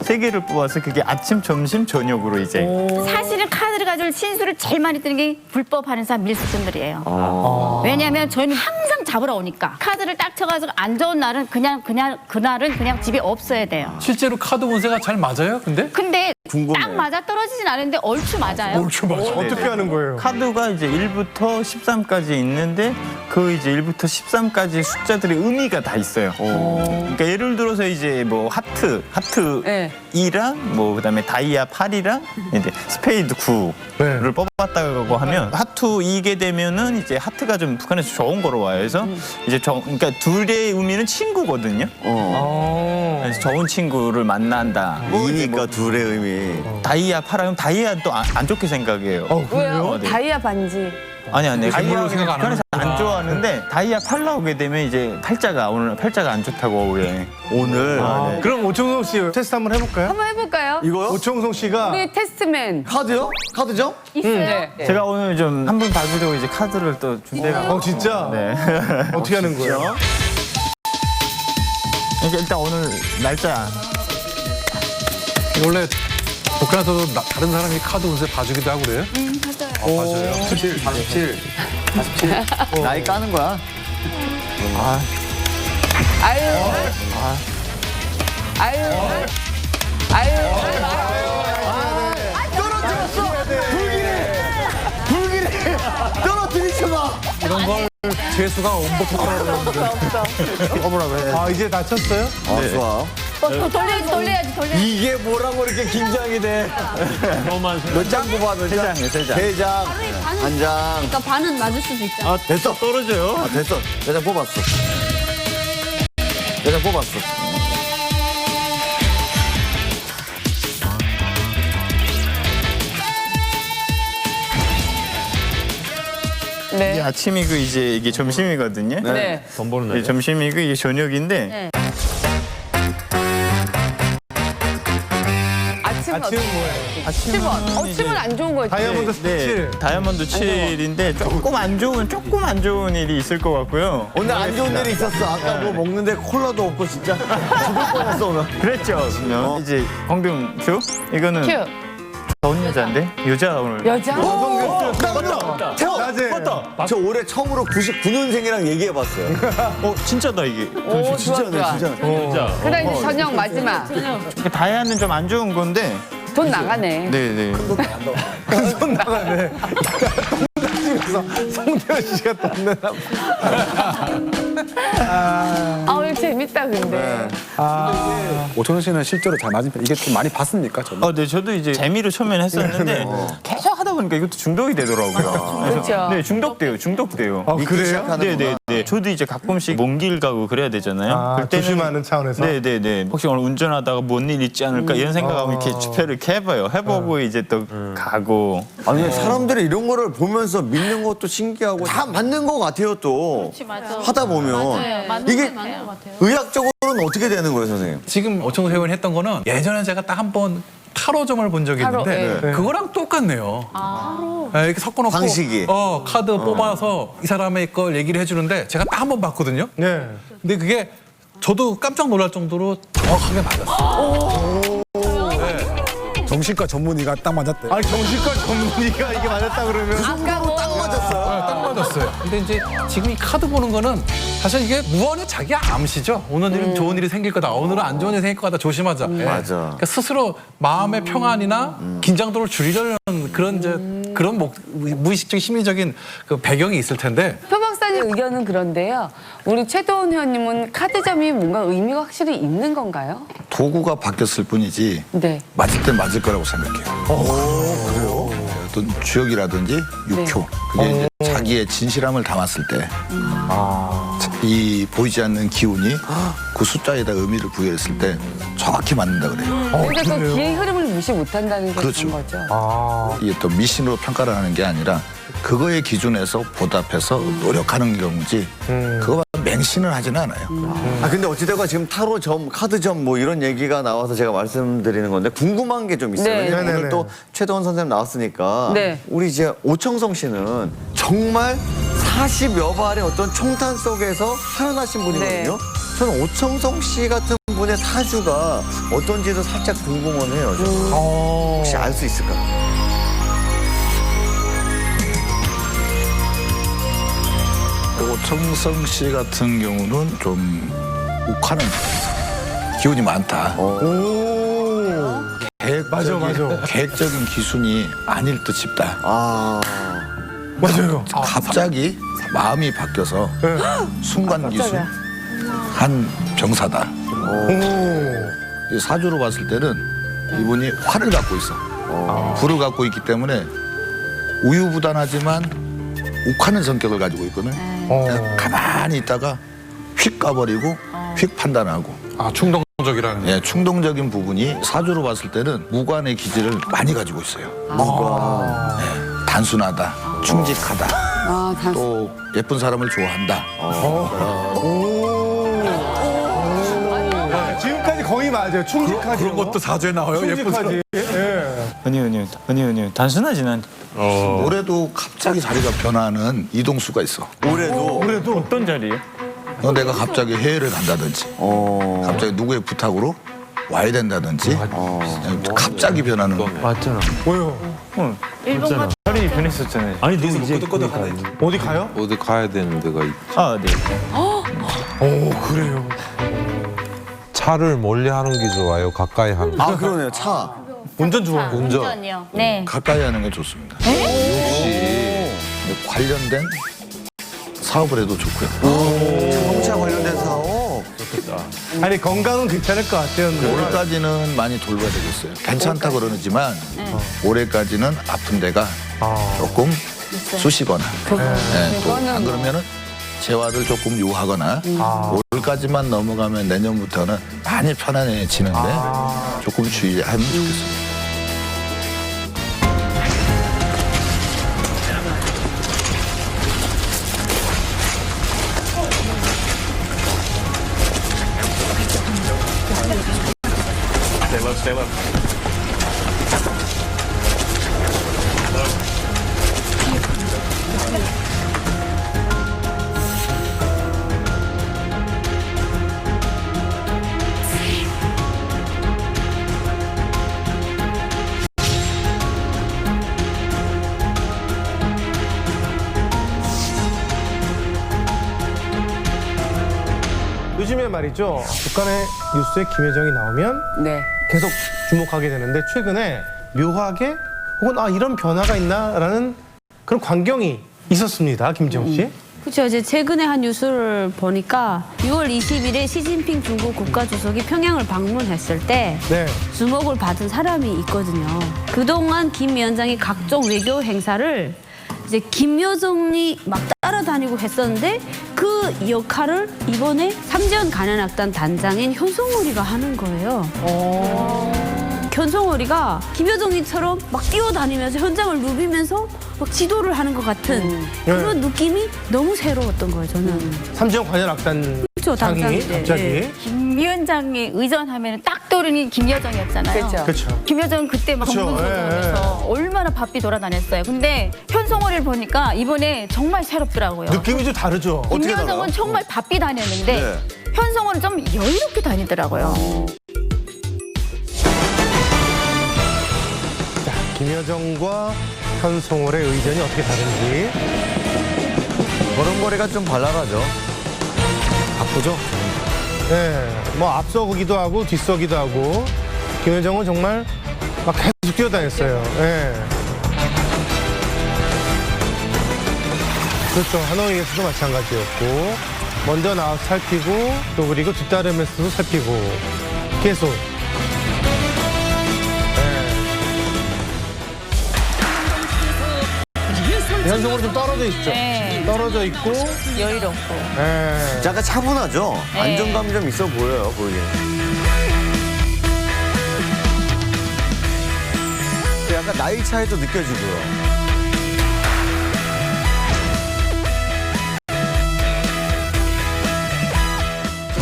C: 3개를 뽑아서 그게 아침, 점심, 저녁으로 이제.
G: 사실은 카드를 가지고 신수를 제일 많이 뜨는 게 불법하는 사람 밀수꾼들이에요. 왜냐하면 저희는 항상 잡으러 오니까 카드를 딱 쳐가지고 안 좋은 날은 그날은 그냥 집에 없어야 돼요.
N: 실제로 카드 운세가 잘 맞아요? 근데?
G: 근데
D: 궁금해.
G: 딱 맞아 떨어지진 않은데 얼추 맞아요.
I: 어떻게 하는 거예요?
C: 카드가 이제 1부터 13까지 있는데 그 이제 1부터 13까지 숫자들의 의미가 다 있어요. 그러니까 예를 들어서 이제 뭐 하트
J: 네.
C: 2랑 뭐 그다음에 다이아 8이랑 이제 스페이드 9를 뽑았다고 하면 하트 2게 되면은 이제 하트가 좀 북한에서 좋은 거로 와요. 그래서 이제 그러니까 둘의 의미는 친구거든요. 그래서 좋은 친구를 만난다.
D: 이니까 둘의 의미.
C: 다이아 8하면 다이아 또 안 좋게 생각해요.
J: 왜요?
C: 네.
J: 다이아 반지.
C: 아니
N: 별로 생각 안
C: 북한에서 안 좋아하는데 다이아 8 나오게 되면 이제 오늘 팔자가 안 좋다고 왜
D: 오늘.
C: 네.
I: 그럼 오충성 씨 테스트 한번 해볼까요?
J: 한번 해볼까요?
D: 이거요?
I: 오충성 씨가
J: 우리 테스트맨.
D: 카드요? 카드죠?
G: 있어요.
J: 네.
C: 제가 오늘 좀 한 분 봐주려고 이제 카드를 또 준비해가지고
I: 진짜?
C: 네.
I: 어떻게 하는 거예요?
C: 그러니까 일단 오늘 날짜
N: 원래 북한에서도 다른 사람이 카드 운세 봐주기도 하고 그래요?
G: 맞아요.
D: 47. 나이 까는 거야. 불길해. 떨어뜨리셔봐.
N: 이런 걸 재수가 엄복했다고 그러는데.
I: 아, 이제 다쳤어요?
D: 좋아.
G: 돌려야지.
D: 이게 뭐라고 이렇게 긴장이 돼. 몇 장 뽑아, 몇 장?
C: 3장.
D: 3장. 한 장.
B: 그러니까 반은 맞을 수도 있잖아.
D: 아, 됐어. 떨어져요. 아, 됐어. 4장 뽑았어. 4장 뽑았어.
J: 네.
C: 이게 아침이고 이제 이게 점심이거든요.
J: 네.
E: 돈 버는
C: 이게
E: 날.
C: 점심이고 이게 저녁인데
J: 아침
I: 아침은 뭐예요?
J: 7번. 7번 안 좋은 거지.
I: 다이아몬드 스틸.
C: 다이아몬드 7인데 조금 안 좋은 일이 있을 것 같고요.
D: 오늘 안 좋은 일이 있었어. 아까 뭐 먹는데 콜라도 없고 진짜 죽을 뻔했어 오늘.
C: 그랬죠. 그러면 이제 황병 큐? 이거는
J: 큐.
C: 좋은 여자인데? 여자 오늘.
J: 여자?
D: 맞다. 태호. 맞다. 저 올해 처음으로 99년생이랑 얘기해봤어요.
C: 진짜다 이게.
J: 오, 좋아, 좋아.
E: 진짜.
J: 그다음 이제 저녁 마지막.
C: 다이아는 좀 안 좋은 건데.
J: 돈 나가네.
C: 네네.
I: 손 나가네. 집에서 송대현 씨가 돈내 나.
J: 아, 오늘 재밌다, 근데.
L: 오천원 씨는 실제로 잘 맞은 편. 이게 좀 많이 봤습니까? 저는.
C: 네, 저도 이제 재미로 처음엔 했었는데 계속 하다 보니까 이것도 중독이 되더라고요.
J: 그렇죠.
C: 네, 중독돼요.
I: 그래요?
C: 네. 저도 이제 가끔씩 먼 길 가고 그래야 되잖아요.
I: 조심하는 차원에서?
C: 네네네. 혹시 오늘 운전하다가 뭔 일 있지 않을까 이런 생각하고 이렇게 주표를 이렇게 해봐요. 해보고 이제 또 가고.
D: 아니 사람들이 이런 거를 보면서 믿는 것도 신기하고 다 맞는 것 같아요 또.
F: 맞아.
D: 하다 보면 이게 의학적으로는 어떻게 되는 거예요 선생님?
N: 지금 오청석 회원이 했던 거는 예전에 제가 딱 한 번 타로점을 본 적이
J: 타로,
N: 있는데
J: 네.
N: 그거랑 똑같네요. 네, 이렇게 섞어놓고
D: 방식이.
N: 카드 뽑아서 이 사람의 걸 얘기를 해주는데 제가 딱 한 번 봤거든요.
I: 네.
N: 근데 그게 저도 깜짝 놀랄 정도로 정확하게 맞았어요.
L: 정신과 전문의가 딱 맞았대.
I: 아니 정신과 전문의가 이게 맞았다 그러면
J: 아까 뭐.
N: 딱 맞았어요. 근데 이제 지금 이 카드 보는 거는 사실 이게 무언의 자기 암시죠. 오늘은 좋은 일이 생길 거다. 오늘은 안 좋은 일이 생길 거다. 조심하자. 예.
D: 맞아.
N: 그러니까 스스로 마음의 평안이나 긴장도를 줄이려는 그런 이제 그런 무의식적 심리적인 그 배경이 있을 텐데.
J: 표 박사님 의견은 그런데요. 우리 최도원 의원님은 카드점이 뭔가 의미가 확실히 있는 건가요?
H: 도구가 바뀌었을 뿐이지
J: 네.
H: 맞을 땐 맞을 거라고 생각해요. 그래요? 어떤 주역이라든지 육효 그게 이제 자기의 진실함을 담았을 때 이 보이지 않는 기운이 그 숫자에다 의미를 부여했을 때 정확히 맞는다 그래요.
J: 그러니까 그 기의 흐름을 무시 못한다는 게
H: 그렇죠.
J: 그런 거죠.
H: 이게 또 미신으로 평가를 하는 게 아니라 그거의 기준에서 보답해서 노력하는 경우지 그거만 맹신을 하지는 않아요.
D: 아 근데 어찌되건 지금 타로점, 카드점 뭐 이런 얘기가 나와서 제가 말씀드리는 건데 궁금한 게 좀 있어요.
J: 네.
D: 왜냐면
I: 네네네.
D: 오늘 또 최도원 선생님 나왔으니까
J: 네.
D: 우리 이제 오청성 씨는 정말 40여 발의 어떤 총탄 속에서 태어나신 분이거든요. 저는 오청성 씨 같은 분의 사주가 어떤지도 살짝 궁금은 해요. 저는. 혹시 알 수 있을까요?
H: 오청성 씨 같은 경우는 좀 욱하는 기운이 많다. 계획적인 기순이 아닐 듯 싶다.
I: 맞아요.
H: 갑자기 마음이 바뀌어서 순간 기순 한 병사다. 이 사주로 봤을 때는 이분이 화를 갖고 있어. 불을 갖고 있기 때문에 우유부단하지만 욱하는 성격을 가지고 있거든. 그냥 가만히 있다가 휙 가버리고 휙 판단하고.
N: 충동적이라는.
H: 예, 충동적인 부분이 사주로 봤을 때는 무관의 기질을 많이 가지고 있어요. 무관. 예, 단순하다, 충직하다, 또 예쁜 사람을 좋아한다.
I: 지금까지 거의 맞아요. 충직하지.
N: 그런 것도 사주에 나와요. 예쁜 사람.
I: 충직하지.
C: 아니요. 단순하진 않.
H: 올해도 갑자기 자리가 변하는 이동수가 있어.
D: 올해도
C: 어떤 자리예요?
H: 내가 갑자기 해외를 간다든지, 갑자기 누구의 부탁으로 와야 된다든지, 갑자기 변하는 거.
C: 맞잖아.
I: 왜요?
O: 일본
C: 자리 변했었잖아요.
E: 아니 근데 이제
I: 어디 가요?
M: 어디 가야 되는 데가 있지.
C: 네.
I: 그래요.
M: 차를 멀리 하는 게 좋아요. 가까이 하는 게.
D: 아 그러네요. 차.
I: 운전 좋아요.
M: 운전.
O: 네.
H: 가까이 하는 게 좋습니다. 역시 관련된 사업을 해도 좋고요.
D: 자동차 관련된 사업.
I: 아니 건강은 괜찮을 것 같아요.
H: 올해까지는 많이 돌봐야 되겠어요. 괜찮다 그러지만 올해까지는 아픈 데가 조금 쑤시거나 또 안 그러면은 재활을 조금 요하거나 올까지만 넘어가면 내년부터는 많이 편안해지는데 조금 주의하면 좋겠습니다.
I: 요즘에 말이죠. 북한의 뉴스에 김여정이 나오면
J: 네.
I: 계속 주목하게 되는데 최근에 묘하게 혹은 이런 변화가 있나라는 그런 광경이 있었습니다. 김지영 씨.
B: 그렇죠. 이제 최근에 한 뉴스를 보니까 6월 20일에 시진핑 중국 국가주석이 평양을 방문했을 때
I: 네.
B: 주목을 받은 사람이 있거든요. 그동안 김 위원장이 각종 외교 행사를 이제 김여정이 막 따라다니고 했었는데 그 역할을 이번에 삼지연 가난악단 단장인 현송월이가 하는 거예요. 현송월이가 김여정이처럼 막 뛰어다니면서 현장을 누비면서 막 지도를 하는 것 같은 그런 느낌이 너무 새로웠던 거예요, 저는.
I: 삼지연 관현악단
B: 그렇죠,
I: 장이
B: 당장인데.
I: 갑자기.
B: 예.
G: 김 위원장이 의전하면 딱 떠오르는 김여정이었잖아요.
J: 그렇죠.
I: 그렇죠.
G: 김여정 그때 막
I: 그쵸,
G: 공군소장에서 얼마나 바삐 돌아다녔어요. 근데 현송월을 보니까 이번에 정말 새롭더라고요.
I: 느낌이 좀 다르죠.
G: 김여정은 정말 바삐 다녔는데
D: 네.
G: 현송월은 좀 여유롭게 다니더라고요.
I: 자, 김여정과 현송월의 의전이 어떻게 다른지.
D: 걸음걸이가 좀 발랄하죠.
I: 바쁘죠? 네, 뭐 앞서기도 하고 뒤서기도 하고 김여정은 정말 막 계속 뛰어다녔어요. 네. 그렇죠. 하노이에서도 마찬가지였고 먼저 나와서 살피고 또 그리고 뒤따르면서도 살피고 계속. 현성으로 좀 떨어져 있죠.
G: 네.
I: 떨어져 있고
G: 여유롭고.
I: 네.
D: 약간 차분하죠.
G: 네.
D: 안정감이 좀 있어 보여요, 보이게. 약간 나이 차이도 느껴지고요.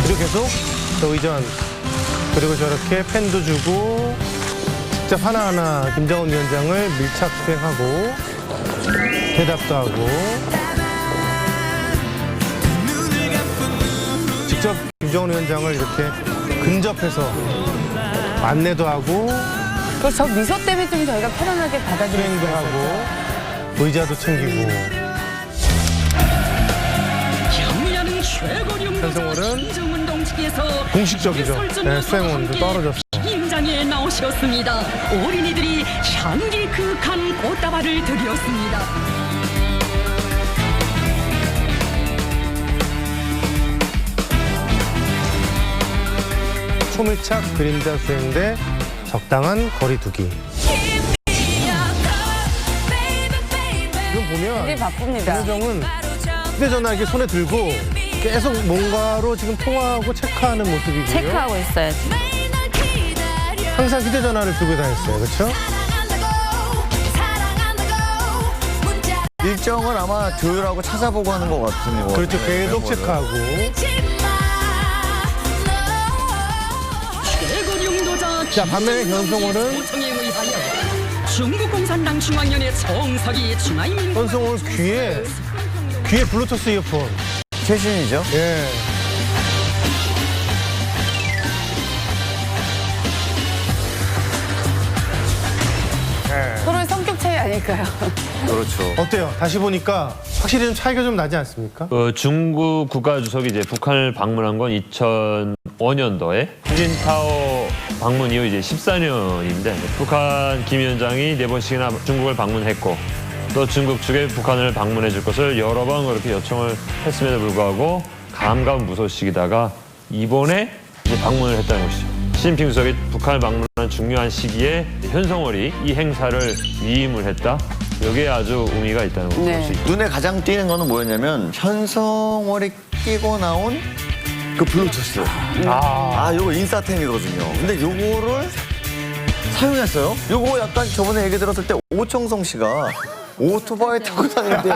I: 그리고 계속 저 의전 그리고 저렇게 펜도 주고 직접 하나하나 김정은 위원장을 밀착 수행하고 대답도 하고 직접 김정은 위원장을 이렇게 근접해서 안내도 하고
J: 저 미소 때문에 좀 저희가 편안하게 받아들이는
I: 수행도 하고 의자도 챙기고 현성월은 공식적이죠. 네, 수행원도 떨어졌어.
P: 현장에 나오셨습니다. 어린이들이 향기 그윽한 꽃다발을 드렸습니다.
I: 초밀착 그림자 수행 대 적당한 거리 두기. 이건 보면
J: 굉장히 바쁩니다.
I: 김여정은 휴대전화 이렇게 손에 들고 계속 뭔가로 지금 통화하고 체크하는 모습이고요.
G: 체크하고 있어요.
I: 항상 휴대전화를 들고 다녔어요. 그렇죠?
D: 일정을 아마 조율하고 찾아보고 하는 것 같은 거.
I: 그렇죠. 계속
D: 메모를.
I: 체크하고. 자, 반면에 현송월은
P: 중국 공산당 중앙위원회 정석이 중앙인민
I: 현송월 귀에 블루투스 이어폰.
D: 최신이죠?
I: 예.
J: 서로의 성격 차이 아닐까요?
D: 그렇죠.
I: 어때요? 다시 보니까 확실히 좀 차이가 좀 나지 않습니까?
E: 중국 국가주석이 이제 북한을 방문한 건 2005년도에 후진타오 방문 이후 이제 14년인데 북한 김 위원장이 4번씩이나 중국을 방문했고 또 중국 측에 북한을 방문해 줄 것을 여러 번 그렇게 요청을 했음에도 불구하고 감감무소식이다가 이번에 이제 방문을 했다는 것이죠. 시진핑 주석이 북한을 방문한 중요한 시기에 현송월이 이 행사를 위임을 했다. 여기에 아주 의미가 있다는 걸 볼 수 있고.
D: 눈에 가장 띄는 거는 뭐였냐면 현성월이 끼고 나온 그 블루투스. 요거 인싸템이거든요. 근데 요거를 사용했어요. 요거 약간 저번에 얘기 들었을 때 오청성 씨가 오토바이 타고 다니는데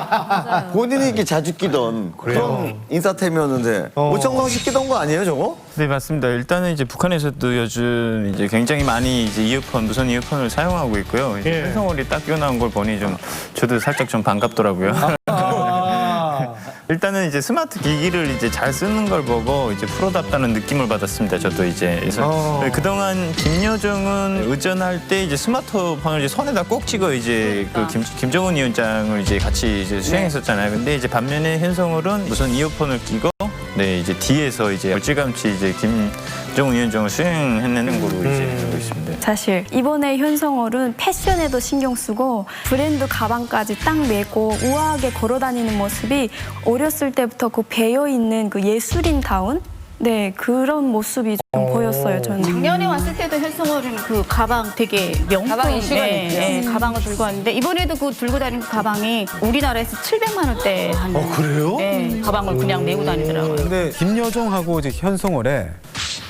D: 본인이 이렇게 자주 끼던 그런 인사템이었는데 오청성 씨 끼던 거 아니에요, 저거?
C: 네, 맞습니다. 일단은 이제 북한에서도 요즘 이제 굉장히 많이 이제 이어폰, 무선 이어폰을 사용하고 있고요. 이제 현성월이 딱 끼워나온 걸 보니 좀 저도 살짝 좀 반갑더라고요. 일단은 이제 스마트 기기를 이제 잘 쓰는 걸 보고 이제 프로답다는 느낌을 받았습니다. 저도 이제 그래서 그동안 김여정은 의전할 때 이제 스마트폰을 이제 손에다 꼭 찍어 이제 그 김정은 위원장을 이제 같이 이제 수행했었잖아요. 근데 이제 반면에 현성월은 무선 이어폰을 끼고 네 이제 뒤에서 이제 멀찌감치 이제 김정은 위원장을 수행해내는 거로 이제 알고 있습니다.
O: 사실 이번에 현성월은 패션에도 신경 쓰고 브랜드 가방까지 딱 메고 우아하게 걸어다니는 모습이 어렸을 때부터 그 배어 있는 그 예술인다운 네 그런 모습이 좀 보였어요. 저는
G: 작년에 왔을 때도 현성월은 그 가방 되게 명품
J: 가방 이슈가 있죠.
G: 가방을 들고 왔는데 이번에도 그 들고 다니는 그 가방이 우리나라에서 700만 원대 하는
I: 그래요?
G: 네, 가방을 그냥 메고 다니더라고요.
L: 근데 김여정하고 이제 현성월의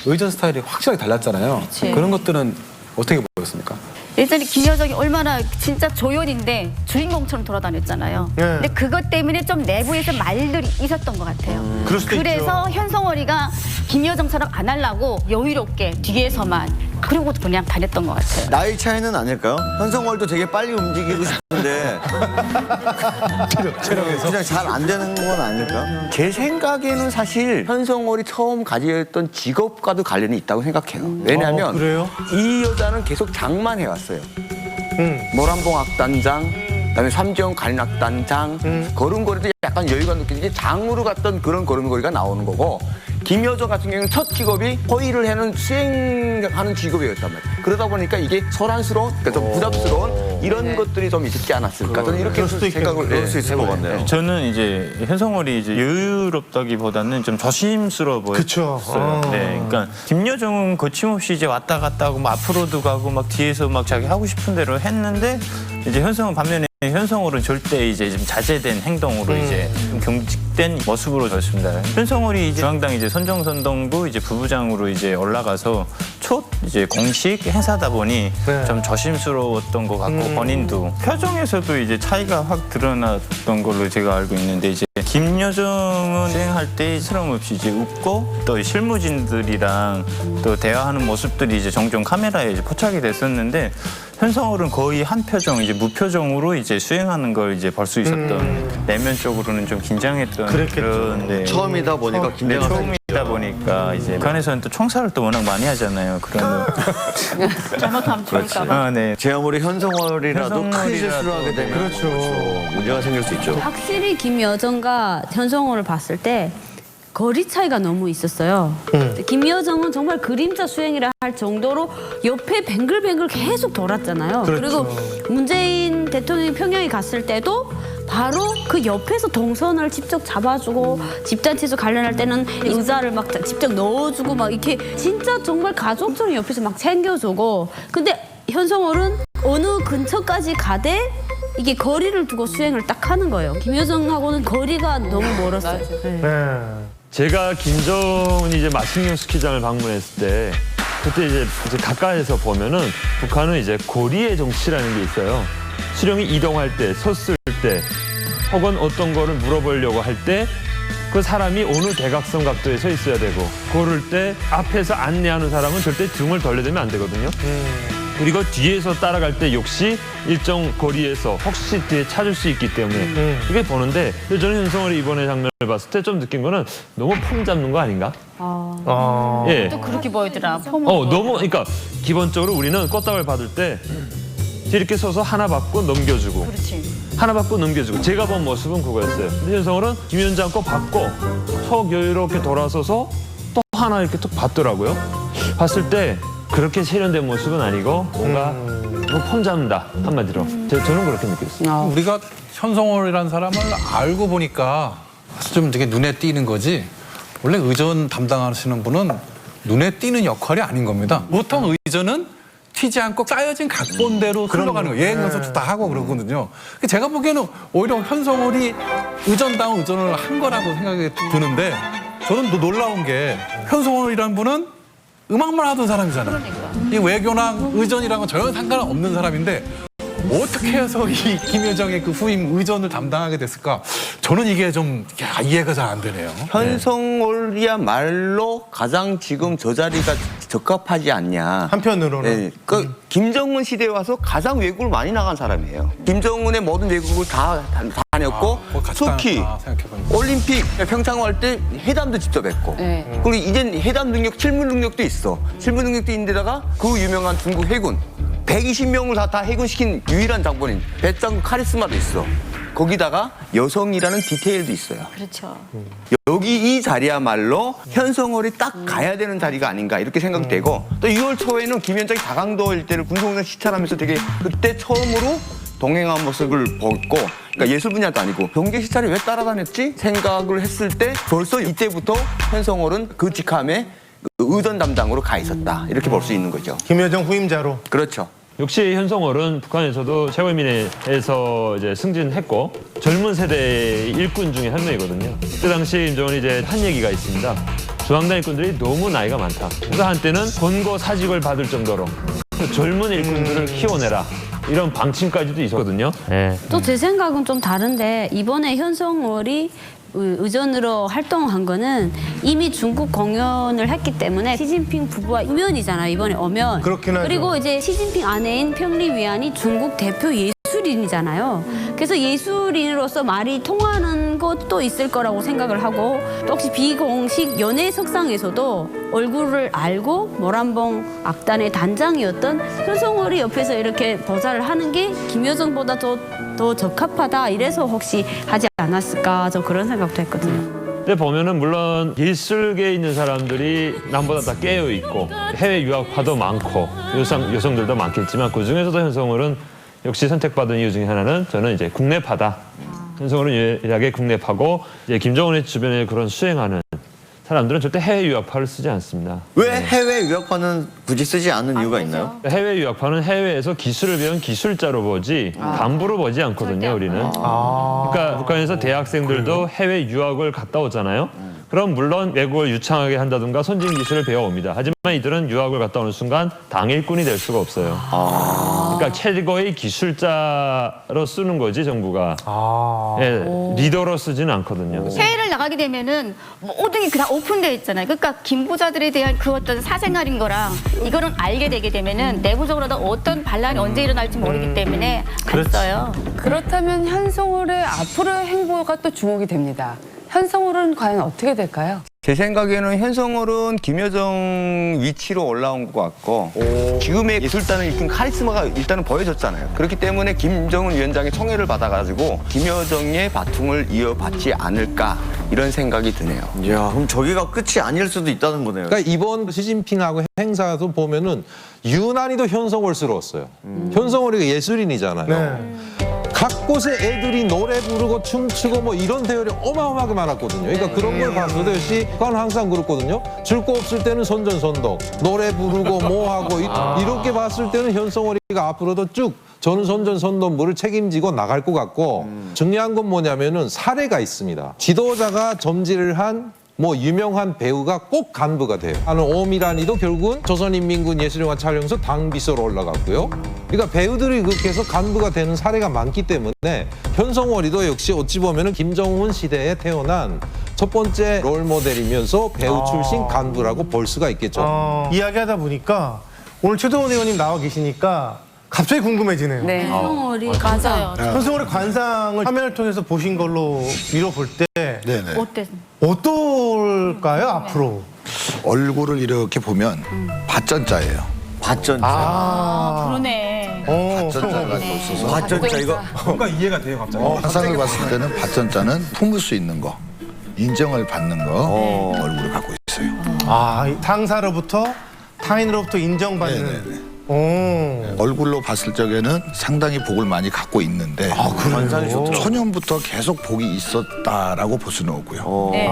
L: 의전 스타일이 확실하게 달랐잖아요. 그런 것들은 어떻게 보였습니까?
G: 예전에 김여정이 얼마나 진짜 조연인데 주인공처럼 돌아다녔잖아요. 근데 그것 때문에 좀 내부에서 말들이 있었던 것 같아요. 그래서 현성월이가 김여정처럼 안 하려고 여유롭게 뒤에서만 그러고 그냥 다녔던 것 같아요.
D: 나이 차이는 아닐까요? 현성월도 되게 빨리 움직이고 싶은데 체력에서 그냥 잘 안 되는 건 아닐까?
A: 제 생각에는 사실 현성월이 처음 가졌던 직업과도 관련이 있다고 생각해요. 왜냐하면
I: 그래요?
A: 이 여자는 계속 장만 해왔어요. 모란봉악단장, 그다음에 삼지연 관악단장, 걸음걸이도 약간 여유가 느껴지게 장으로 갔던 그런 걸음걸이가 나오는 거고 김여정 같은 경우는 첫 직업이 허위를 하는 수행하는 직업이었단 말이에요. 그러다 보니까 이게 소란스러운, 그러니까 좀 부담스러운 이런 것들이 좀 있지 않았을까. 저는 이렇게 생각을 할 수 있을 것 같네요.
C: 저는 이제 현성월이 이제 여유롭다기보다는 좀 조심스러워 보였어요. 네, 그러니까 김여정은 거침없이 이제 왔다 갔다 하고 막 앞으로도 가고 막 뒤에서 막 자기 하고 싶은 대로 했는데 이제 현성은 반면에 현성월은 절대 이제 좀 자제된 행동으로 이제 좀 경직된 모습으로 졌습니다. 현성월이 이제 중앙당 이제 선정선동부 이제 부부장으로 이제 올라가서 첫 이제 공식 행사다 보니 좀 조심스러웠던 것 같고 본인도 표정에서도 이제 차이가 확 드러났던 걸로 제가 알고 있는데 이제 김여정은 수행할 때 스럼 없이 이제 웃고 또 실무진들이랑 또 대화하는 모습들이 이제 종종 카메라에 이제 포착이 됐었는데 현성월은 거의 한 표정, 이제 무표정으로 이제 수행하는 걸 이제 볼 수 있었던 내면적으로는 좀 긴장했던 그런 네.
D: 처음이다 보니까 긴장을
C: 처음이다 보니까 이제 북한에서는 또 총살을 또 워낙 많이 하잖아요. 그런
G: 잘못하면 죽을까 봐.
C: 아, 네.
D: 제 아무리 현성월이라도 큰 실수를 하게 되면 그렇죠. 문제가 생길 수 있죠.
B: 확실히 김여정과 현성월을 봤을 때 거리 차이가 너무 있었어요. 김여정은 정말 그림자 수행이라 할 정도로 옆에 뱅글뱅글 계속 돌았잖아요. 그리고 문재인 대통령이 평양에 갔을 때도 바로 그 옆에서 동선을 직접 잡아주고 집단체조 관련할 때는 의자를 막 직접 넣어주고 막 이렇게 진짜 정말 가족처럼 옆에서 막 챙겨주고 근데 현성월은 어느 근처까지 가되 이게 거리를 두고 수행을 딱 하는 거예요. 김여정하고는 거리가 너무 멀었어요.
E: 제가 김정은이 이제 마식령 스키장을 방문했을 때 그때 이제 가까이서 보면은 북한은 이제 고리의 정치라는 게 있어요. 수령이 이동할 때, 섰을 때, 혹은 어떤 거를 물어보려고 할 때 그 사람이 어느 대각선 각도에 서 있어야 되고 그럴 때 앞에서 안내하는 사람은 절대 등을 돌려대면 안 되거든요. 그리고 뒤에서 따라갈 때 역시 일정 거리에서 혹시 뒤에 찾을 수 있기 때문에 이게 보는데 저는 현성월이 이번에 장면을 봤을 때 좀 느낀 거는 너무 폼 잡는 거 아닌가? 예.
G: 또 그렇게 보이더라.
E: 너무 그러니까 기본적으로 우리는 꽃다발 받을 때 이렇게 서서 하나 받고 넘겨주고 하나 받고 넘겨주고 제가 본 모습은 그거였어요. 근데 현성월은 김 위원장 거 받고 속 여유롭게 돌아서서 또 하나 이렇게 또 받더라고요. 봤을 때 그렇게 세련된 모습은 아니고 뭔가 폼 잡는다 한마디로 저는 그렇게 느꼈어요.
N: 우리가 현성월이라는 사람을 알고 보니까 좀 되게 눈에 띄는 거지 원래 의전 담당하시는 분은 눈에 띄는 역할이 아닌 겁니다. 보통 의전은 튀지 않고 짜여진 각본대로 흘러가는 거예요. 예행 연습도 다 하고 그러거든요. 제가 보기에는 오히려 현성월이 의전다운 의전을 한 거라고 생각이 드는데 저는 또 놀라운 게 현성월이라는 분은 음악만 하던 사람이잖아요. 이 외교나 의전이랑은 전혀 상관없는 사람인데 어떻게 해서 이 김여정의 그 후임 의전을 담당하게 됐을까? 저는 이게 좀 이해가 잘 안 되네요.
A: 현성월이야말로 가장 지금 저 자리가 적합하지 않냐.
I: 한편으로는.
A: 김정은 시대에 와서 가장 외국을 많이 나간 사람이에요. 김정은의 모든 외국을 다 다녔고 특히 올림픽 평창 할 때 회담도 직접 했고 그리고 이젠 회담 능력, 실무 능력도 있어. 실무 능력도 있는데다가 그 유명한 중국 해군 120명을 다 해군시킨 유일한 장본인 배짱 카리스마도 있어. 거기다가 여성이라는 디테일도 있어요.
F: 그렇죠.
A: 여기 이 자리야말로 현성월이 딱 가야 되는 자리가 아닌가 이렇게 생각되고 또 6월 초에는 김현정이 다강도 일대를 군사훈련 시찰하면서 되게 그때 처음으로 동행한 모습을 보고 그러니까 예술 분야도 아니고 경계 시찰이 왜 따라다녔지 생각을 했을 때 벌써 이때부터 현성월은 그 직함에 의전 담당으로 가 있었다 이렇게 볼 수 있는 거죠.
I: 김여정 후임자로.
A: 그렇죠.
E: 역시 현성월은 북한에서도 최고인민회에서 이제 승진했고 젊은 세대의 일꾼 중에 한 명이거든요. 그때 당시 김정은이 이제 한 얘기가 있습니다. 중앙당 일꾼들이 너무 나이가 많다. 그래서 한때는 권고 사직을 받을 정도로 젊은 일꾼들을 키워내라. 이런 방침까지도 있었거든요.
B: 또 제 생각은 좀 다른데 이번에 현성월이 의전으로 활동한 거는 이미 중국 공연을 했기 때문에 시진핑 부부와 우연이잖아요. 이번에 오면.
I: 그렇긴 하죠.
B: 그리고 이제 시진핑 아내인 평리위안이 중국 대표 예술인이잖아요. 그래서 예술인으로서 말이 통하는 것도 있을 거라고 생각을 하고 또 혹시 비공식 연예 석상에서도 얼굴을 알고 모란봉 악단의 단장이었던 현성월이 옆에서 이렇게 보좌를 하는 게 김여정보다 더 적합하다 이래서 혹시 하지 않았을까 저 그런 생각도 했거든요.
E: 근데 보면은 물론 예술계에 있는 사람들이 남보다 다 깨어 있고 해외 유학파도 많고 여성들도 많겠지만 그 중에서도 현성월은 역시 선택받은 이유 중에 하나는 저는 이제 국내파다. 현성월은 유일하게 국내파고 이제 김정은의 주변에 그런 수행하는 사람들은 절대 해외 유학파를 쓰지 않습니다.
D: 왜 해외 유학파는 굳이 쓰지 않는 이유가 있나요?
E: 해외 유학파는 해외에서 기술을 배운 기술자로 보지 간부로 보지 않거든요, 우리는. 그러니까 북한에서 대학생들도 해외 유학을 갔다 오잖아요. 그럼 물론 외국을 유창하게 한다든가 선진 기술을 배워옵니다. 하지만 이들은 유학을 갔다 오는 순간 당일꾼이 될 수가 없어요. 그러니까 최고의 기술자로 쓰는 거지, 정부가. 리더로 쓰지는 않거든요.
G: 해외를 나가게 되면은 모든 게 그냥 오픈되어 있잖아요. 그러니까 김부자들에 대한 그 어떤 사생활인 거랑 이거는 알게 되게 되면은 내부적으로도 어떤 반란이 언제 일어날지 모르기 때문에 안 써요.
J: 그렇다면 현성월의 앞으로의 행보가 또 주목이 됩니다. 현성월은 과연 어떻게 될까요?
A: 제 생각에는 현성월은 김여정 위치로 올라온 것 같고 지금의 예술단을 이끈 카리스마가 일단은 보여줬잖아요. 그렇기 때문에 김정은 위원장의 청해를 받아가지고 김여정의 바통을 이어받지 않을까 이런 생각이 드네요.
D: 이야, 그럼 저기가 끝이 아닐 수도 있다는 거네요.
M: 그러니까 이번 시진핑하고 행사도 보면은 유난히도 현성월스러웠어요. 현성월이가 예술인이잖아요. 각 곳에 애들이 노래 부르고 춤추고 뭐 이런 대열이 어마어마하게 많았거든요. 그러니까 그런 걸 봤을 때 역시 그건 항상 그렇거든요. 줄 거 없을 때는 선전선동, 노래 부르고 뭐 하고 이렇게 봤을 때는 현성월이가 앞으로도 쭉 저는 선전선동부를 책임지고 나갈 것 같고 중요한 건 뭐냐면은 사례가 있습니다. 지도자가 점지를 한 뭐 유명한 배우가 꼭 간부가 돼요. 하는 오미란이도 결국은 조선인민군 예술영화 촬영소 당비서로 올라갔고요. 그러니까 배우들이 그렇게 해서 간부가 되는 사례가 많기 때문에 현성월이도 역시 어찌 보면은 김정은 시대에 태어난 첫 번째 롤 모델이면서 배우 출신 간부라고 볼 수가 있겠죠.
I: 이야기하다 보니까 오늘 최도원 의원님 나와 계시니까 갑자기 궁금해지네요.
J: 네.
B: 현성월이
F: 맞아요.
I: 현성월의 관상을 화면을 통해서 보신 걸로 미뤄볼 때
H: 네네.
I: 어떨까요 앞으로?
H: 얼굴을 이렇게 보면 밭전자예요.
D: 밭전자.
G: 그러네.
H: 밭전자가 없어서.
D: 밭전자 이거
L: 뭔가 이해가 돼요, 갑자기.
H: 화상을 봤을 때는 밭전자는 품을 수 있는 거, 인정을 받는 거 얼굴을 갖고 있어요.
I: 상사로부터 타인으로부터 인정받는.
H: 얼굴로 봤을 적에는 상당히 복을 많이 갖고 있는데
D: 관상이 좋더라고요.
H: 초년부터 계속 복이 있었다라고 볼 수는 없고요.
G: 네.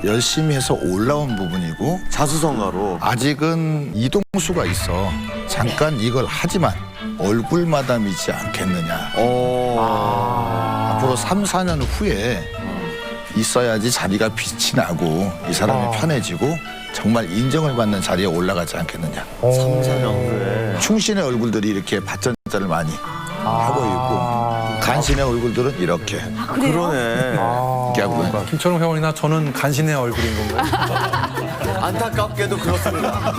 H: 열심히 해서 올라온 부분이고
D: 자수성가로
H: 아직은 이동수가 있어. 잠깐 이걸 하지만 얼굴 마담이지 않겠느냐. 앞으로 3, 4년 후에 있어야지 자리가 빛이 나고 이 사람이 편해지고 정말 인정을 받는 자리에 올라가지 않겠느냐.
D: 3, 4년 후에
H: 충신의 얼굴들이 이렇게 밭전자를 많이 하고 있고 간신의 얼굴들은 이렇게.
D: 그러네.
H: 이렇게 하고 있고.
N: 김철웅 회원이나 저는 간신의 얼굴인 건가요?
D: 안타깝게도 그렇습니다.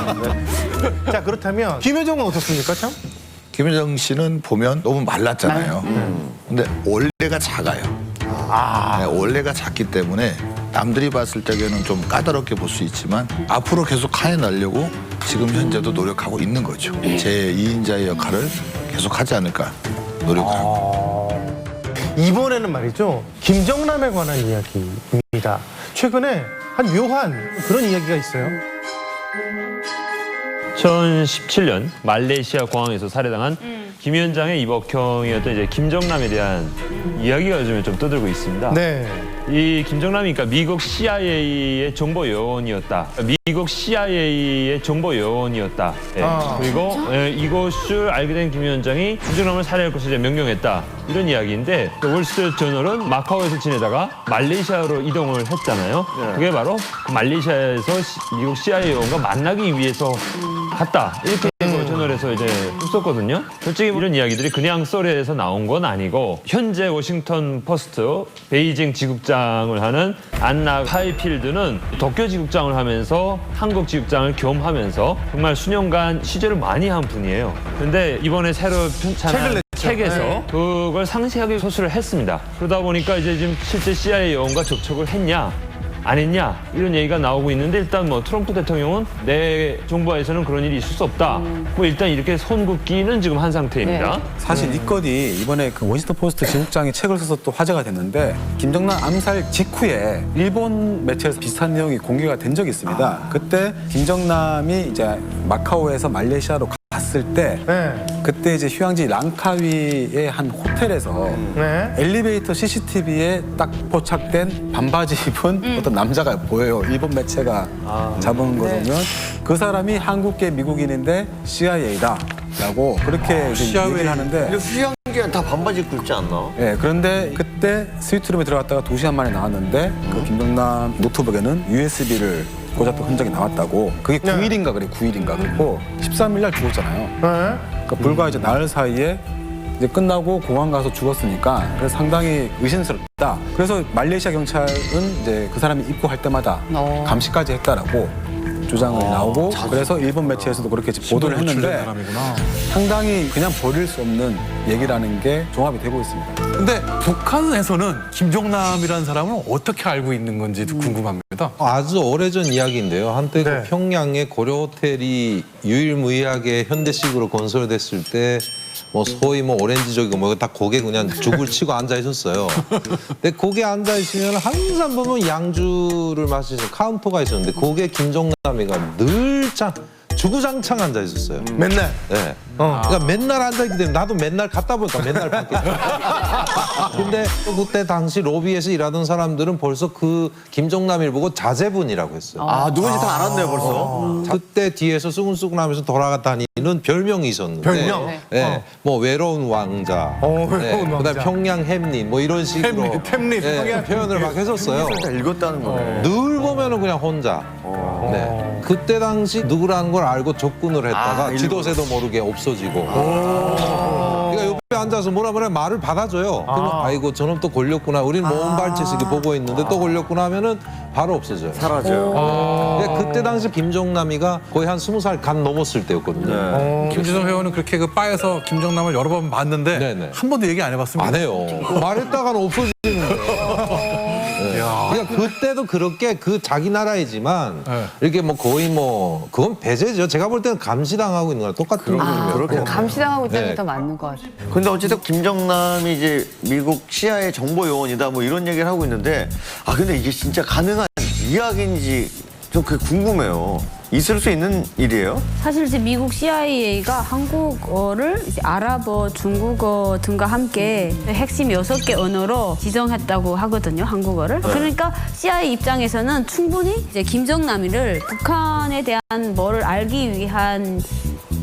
I: 자, 그렇다면 김효정은 어떻습니까, 참?
H: 김효정 씨는 보면 너무 말랐잖아요. 근데 원래가 작아요. 네, 원래가 작기 때문에 남들이 봤을 때에는 좀 까다롭게 볼 수 있지만 앞으로 계속 카해나려고 지금 현재도 노력하고 있는 거죠. 제 2인자의 역할을 계속 하지 않을까 노력을 하고.
I: 이번에는 말이죠, 김정남에 관한 이야기입니다. 최근에 한 묘한 그런 이야기가 있어요.
E: 2017년 말레이시아 공항에서 살해당한 김 위원장의 이복형이었던 이제 김정남에 대한 이야기가 요즘에 좀 떠들고 있습니다.
I: 네.
E: 이 김정남이 그러니까 미국 CIA의 정보 요원이었다. 미국 CIA의 정보 요원이었다. 예. 그리고 이것을 알게 된 김 위원장이 김정남을 살해할 것을 이제 명령했다. 이런 이야기인데 월스트리트 저널은 마카오에서 지내다가 말레이시아로 이동을 했잖아요. 그게 바로 말레이시아에서 미국 CIA 요원과 만나기 위해서 갔다. 이렇게 저널에서 이제 썼거든요. 솔직히 이런 이야기들이 그냥 썰에서 나온 건 아니고 현재 워싱턴 포스트 베이징 지국장을 하는 안나 하이필드는 도쿄 지국장을 하면서 한국 지국장을 겸하면서 정말 수년간 취재를 많이 한 분이에요. 근데 이번에 새로 편찬한 책에서 그걸 상세하게 소술을 했습니다. 그러다 보니까 이제 지금 실제 CIA 요원과 접촉을 했냐 안 했냐 이런 얘기가 나오고 있는데 일단 뭐 트럼프 대통령은 내 정부에서는 그런 일이 있을 수 없다. 뭐 일단 이렇게 손긋기는 지금 한 상태입니다.
L: 사실 이 건이 이번에 그 워싱턴 포스트 지국장이 책을 써서 또 화제가 됐는데 김정남 암살 직후에 일본 매체에서 비슷한 내용이 공개가 된 적이 있습니다. 그때 김정남이 이제 마카오에서 말레이시아로 갔을 때 그때 이제 휴양지 랑카위의 한 호텔에서 엘리베이터 CCTV에 딱 포착된 반바지 입은 어떤 남자가 보여요. 일본 매체가 잡은 거 보면 그 사람이 한국계 미국인인데 CIA다라고 그렇게 얘기를 하는데
D: 근데 휴양지는 다 반바지 입고 있지 않나?
L: 네, 그런데 그때 스위트룸에 들어갔다가 2시간 만에 나왔는데 그 김정남 노트북에는 USB를 꽂았던 흔적이 나왔다고. 그게 9일인가 그래, 9일인가 그랬고 13일 날 죽었잖아요. 그러니까 불과 이제 나흘 사이에 이제 끝나고 공항 가서 죽었으니까 그래서 상당히 의심스럽다. 그래서 말레이시아 경찰은 이제 그 사람이 입국할 때마다 감시까지 했다라고 주장을 나오고 그래서 일본 매체에서도 그렇게 보도를 했는데 상당히 그냥 버릴 수 없는 얘기라는 게 종합이 되고 있습니다.
N: 근데 북한에서는 김정남이라는 사람을 어떻게 알고 있는 건지도 궁금합니다.
M: 아주 오래전 이야기인데요. 한때 그 평양의 고려 호텔이 유일무이하게 현대식으로 건설됐을 때 뭐 소위 뭐 오렌지족이고 뭐 다 고개 그냥 죽을 치고 앉아 있었어요. 근데 거기에 앉아 있으면 항상 보면 양주를 마시는 카운터가 있었는데 거기에 김정남이가 늘 주구장창 앉아 있었어요.
I: 맨날?
M: 네. 그러니까 맨날 앉아 있기 때문에 나도 맨날 갔다 보니까 맨날 봤겠죠. 근데 그때 당시 로비에서 일하던 사람들은 벌써 그 김정남이를 보고 자제분이라고 했어요.
D: 아, 누군지 다 알았네요, 벌써.
M: 그때 뒤에서 수근수근하면서 돌아다니는 별명이 있었는데,
D: 별명?
M: 네, 뭐 외로운 왕자,
D: 외로운 왕자.
M: 그다음에 평양 햄릿, 뭐 이런 식으로
I: 햄릿,
M: 네, 표현을 막 했었어요.
D: 읽었다는 거네.
M: 늘 보면은 그냥 혼자. 네. 그때 당시 누구라는 걸 알고 접근을 했다가 지도새도 모르게 없어지고. 그러니까 옆에 앉아서 뭐라 말을 받아줘요. 그러면 아이고 저놈 또 걸렸구나. 우리는 먼 발치석이 보고 있는데 또 걸렸구나 하면은 바로 없어져요.
D: 사라져요.
M: 그때 당시 김정남이가 거의 한 20살 간 넘었을 때였거든요.
N: 김지성 회원은 그렇게 그 바에서 김정남을 여러 번 봤는데 한 번도 얘기 안 해봤습니다.
M: 안 해요. 말했다가는 없어지는 거예요. 그러니까 그때도 그렇게 그 자기 나라이지만 이렇게 뭐 거의 뭐 그건 배제죠. 제가 볼 때는 감시당하고 있는 거랑 똑같더라고요.
J: 감시당하고 있다는 게 더 맞는 것 같아요.
D: 근데 어쨌든 김정남이 이제 미국 CIA 정보 요원이다 뭐 이런 얘기를 하고 있는데 근데 이게 진짜 가능한 이야기인지 좀 그게 궁금해요. 있을 수 있는 일이에요?
B: 사실 이제 미국 CIA가 한국어를 이제 아랍어, 중국어 등과 함께 핵심 6개 언어로 지정했다고 하거든요, 한국어를. 그러니까 CIA 입장에서는 충분히 이제 김정남이를 북한에 대한 뭐를 알기 위한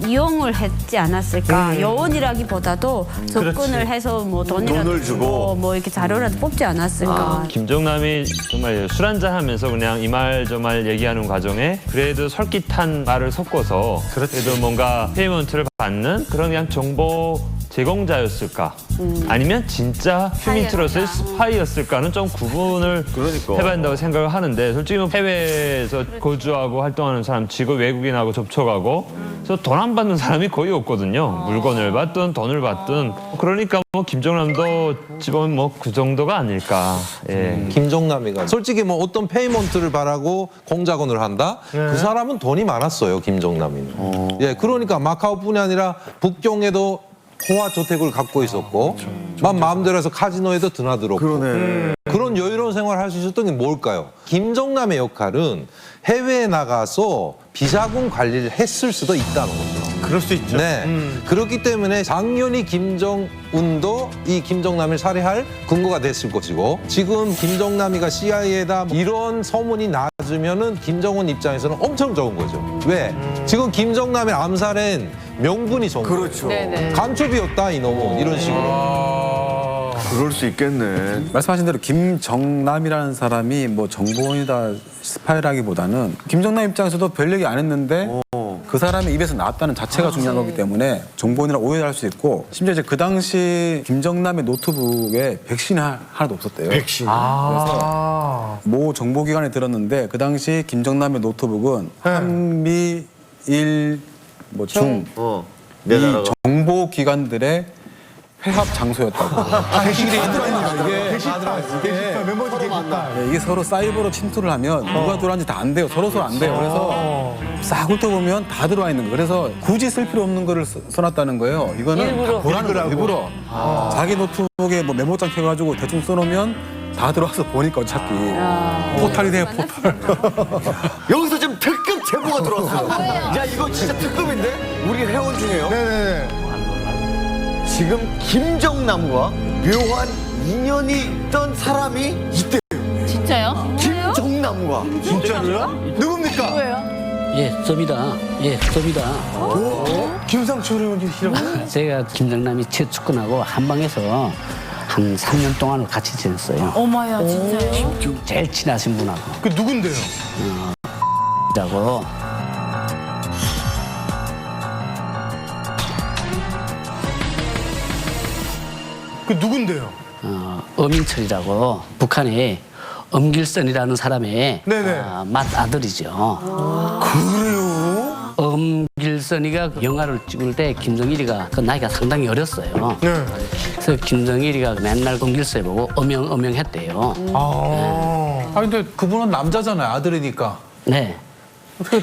B: 이용을 했지 않았을까. 요원이라기보다도 접근을 해서 뭐 돈을 주고 뭐 이렇게 자료라도 뽑지 않았을까.
E: 김정남이 정말 술 한잔 하면서 그냥 이 말 저 말 얘기하는 과정에 그래도 설깃한 말을 섞어서 그래도 뭔가 페이먼트를 받는 그런 그냥 정보 제공자였을까 아니면 진짜 휴민트로서의 스파이였을까는 좀 구분을 해봐야 된다고 생각을 하는데 솔직히 해외에서 거주하고 활동하는 사람 치고 외국인하고 접촉하고 그래서 돈 안 받는 사람이 거의 없거든요. 물건을 받든 돈을 받든 그러니까 뭐 김정남도 지금 뭐 그 정도가 아닐까. 예.
M: 김정남이가 솔직히 뭐 어떤 페이먼트를 바라고 공작원을 한다? 그 사람은 돈이 많았어요, 김정남이는. 예, 그러니까 마카오뿐이 아니라 북경에도 호화 저택을 갖고 있었고, 마음대로 해서 카지노에도 드나들었고. 그런 여유로운 생활을 할 수 있었던 게 뭘까요? 김정남의 역할은 해외에 나가서 비자금 관리를 했을 수도 있다는 거죠.
I: 그럴 수 있죠.
M: 네. 그렇기 때문에 당연히 김정은도 이 김정남을 살해할 근거가 됐을 것이고 지금 김정남이가 CIA에다 이런 소문이 나주면은 김정은 입장에서는 엄청 좋은 거죠. 왜? 지금 김정남의 암살엔 명분이 좋은 거예요.
D: 그렇죠.
M: 간첩이었다 이놈은 이런 식으로.
D: 그럴 수 있겠네.
L: 말씀하신 대로 김정남이라는 사람이 뭐 정보원이다 스파이라기보다는 김정남 입장에서도 별 얘기 안 했는데 그 사람의 입에서 나왔다는 자체가 중요한 거기 때문에 정보원이라 오해할 수 있고 심지어 이제 그 당시 김정남의 노트북에 백신이 하나도 없었대요.
I: 백신.
L: 그래서 모 정보기관에 들었는데 그 당시 김정남의 노트북은 한미일 중 이 정보기관들의 회합 장소였다고.
I: 백신이 다 들어있는 거야, 이게. 메모지 게시판.
L: 네, 이게 서로 사이버로 침투를 하면 누가 들어왔는지 다 안 돼요. 서로 안 돼요. 그래서 싹 훑어보면 다 들어와 있는 거예요. 그래서 굳이 쓸 필요 없는 거를 써놨다는 거예요. 이거는 다 보라는 거예요. 일부러. 자기 노트북에 뭐 메모장 켜가지고 대충 써놓으면 다 들어와서 보니까 어차피 포탈이 돼요, 포탈.
D: 여기서 지금 특급 제보가 들어왔어요. 야, 이거 진짜 특급인데? 우리 회원 중에요.
I: 네네.
D: 지금 김정남과 묘한 인연이 있던 사람이 있대요.
G: 진짜요?
D: 김정남과.
I: 진짜로요? 누굽니까?
K: 예, 섭이다. 예, 섭이다.
I: 김상철 의원님이시라고요?
K: 제가 김정남이 최측근하고 한방에서 한 3년 동안을 같이 지냈어요.
G: 어머야, 진짜요?
K: 제일 친하신 분하고.
I: 그 누군데요?
K: 라고.
I: 그 누군데요?
K: 어민철이라고 북한의 엄길선이라는 사람의
I: 네네.
K: 맏아들이죠.
I: 그래요?
K: 엄길선이가 영화를 찍을 때 김정일이가 그 나이가 상당히 어렸어요.
I: 네.
K: 그래서 김정일이가 맨날 엄길선이 보고 어명했대요.
N: 근데 그분은 남자잖아요, 아들이니까.
K: 네.
N: 어떻게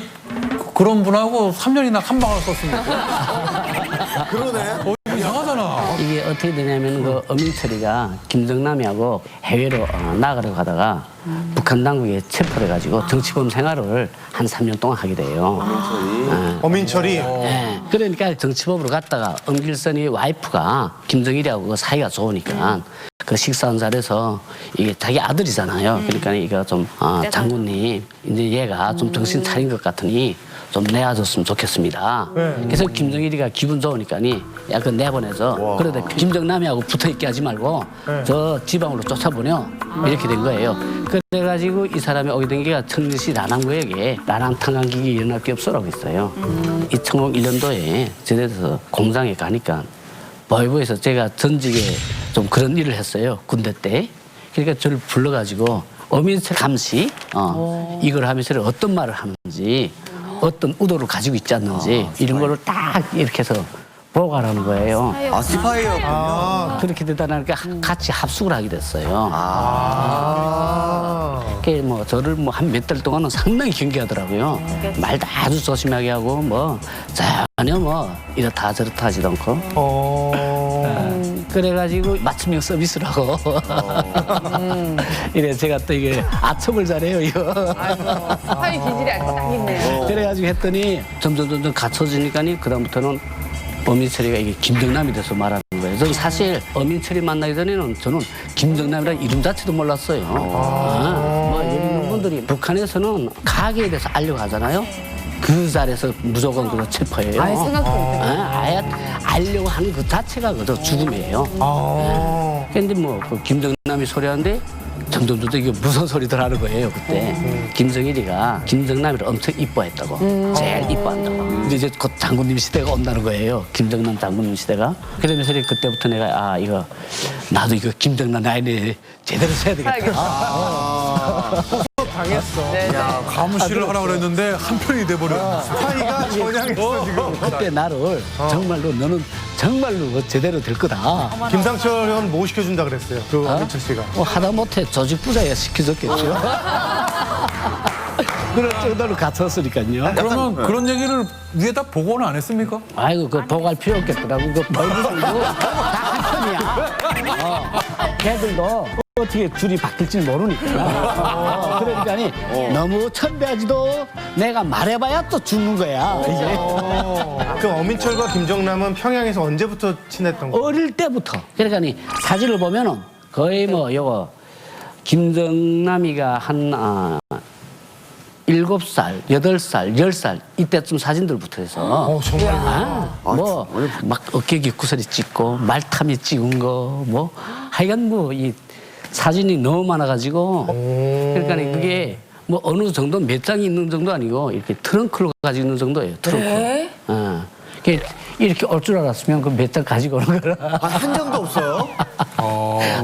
N: 그런 분하고 3년이나 한방을 썼습니까?
D: 그러네.
N: 이상하잖아.
K: 이게 어떻게 되냐면 그 어민철이가 김정남이하고 해외로 나가려고 하다가 북한 당국에 체포를 해가지고 정치범 생활을 한 3년 동안 하게 돼요.
I: 어민철이?
K: 네. 그러니까 정치범으로 갔다가 엄길선이 와이프가 김정일이하고 그 사이가 좋으니까 그 식사한 자리에서 이게 자기 아들이잖아요. 그러니까 이거 좀 장군님 이제 얘가 좀 정신 차린 것 같으니 좀 내놔줬으면 좋겠습니다. 그래서 김정일이가 기분 좋으니까 약간 내보내서 그러다 김정남이하고 붙어있게 하지 말고 저 지방으로 쫓아보내요. 이렇게 된 거예요. 그래가지고 이 사람이 오게 된 게가 청주시 라남구역에 라남 탄광기기 일어날 게 없어라고 있어요. 2001년도에 제대해서 공장에 가니까 보이보에서 제가 전직에 좀 그런 일을 했어요. 군대 때. 그러니까 저를 불러가지고 어민철 감시 이걸 하면서 어떤 말을 하는지 어떤 의도를 가지고 있지 않는지 이런 거를 딱 이렇게 해서 보고하라는 거예요.
D: 스파이였군요.
K: 그렇게 되다 보니까 같이 합숙을 하게 됐어요. 그게 뭐 저를 뭐 한 몇 달 동안은 상당히 경계하더라고요. 말도 아주 조심하게 하고 뭐 전혀 뭐 이렇다 저렇다 하지도 않고. 그래가지고 맞춤형 서비스를 하고. 이래 제가 또 이게 아첨을 잘해요 이거.
J: 스파이 기질이 아주 딱 있네요.
K: 그래가지고 했더니 점점 갖춰지니까 그다음부터는 어민철이가 이게 김정남이 돼서 말하는 거예요. 저는 사실 어민철이 만나기 전에는 저는 김정남이라는 이름 자체도 몰랐어요. 뭐 여기 있는 분들이 북한에서는 가계에 대해서 알려고 하잖아요. 그 자리에서 무조건 그거 체포해요.
J: 아예 생각도 못했어요.
K: 아예 알려고 하는 그 자체가 그저 죽음이에요. 그런데 뭐 그 김정남이 소리하는데 점점점 이게 무슨 소리들 하는 거예요 그때. 김정일이가 김정남이를 엄청 이뻐했다고. 제일 이뻐한다고. 근데 이제 곧 장군님 시대가 온다는 거예요. 김정남 장군님 시대가. 그러면서 그때부터 내가 이거 나도 이거 김정남 라인에 제대로 써야 되겠다.
I: 당했어.
N: 야, 가무실을 하라 그랬는데 한 편이 돼버려.
I: 스파이가 전향했어 지금.
K: 그때 나를 정말로 너는 정말로 제대로 될 거다.
I: 김상철 의원 뭐 시켜준다 그랬어요. 그 엄민철 씨가.
K: 하다못해 조직 부자에 시켜줬겠죠. 그럴 정도로 갖췄으니까요.
N: 그러면 그런 얘기를 위에다 보고는 안 했습니까?
K: 아이고 그 보고할 필요 없겠더라고. 그 벌금도 다 한편이야. 걔들도 어떻게 줄이 바뀔지 모르니까. 그러니까 너무 천배하지도 내가 말해봐야 또 죽는 거야. 이제.
I: 그 엄민철과 김정남은 평양에서 언제부터 친했던 거예요?
K: 어릴 때부터. 그러니까 사진을 보면은 거의 뭐 요거 김정남이가 한 7살, 8살, 10살 이때쯤 사진들부터 해서 막 어깨 깃구설이 찍고 말타미 찍은 거 뭐 하여간 뭐 이 사진이 너무 많아가지고 그러니까 그게 뭐 어느 정도 몇 장이 있는 정도 아니고 이렇게 트렁크로 가지고 있는 정도예요. 트렁크.
J: 네?
K: 이렇게 올 줄 알았으면 그 몇 장 가지고 오는 거라.
D: 한 장도 없어요?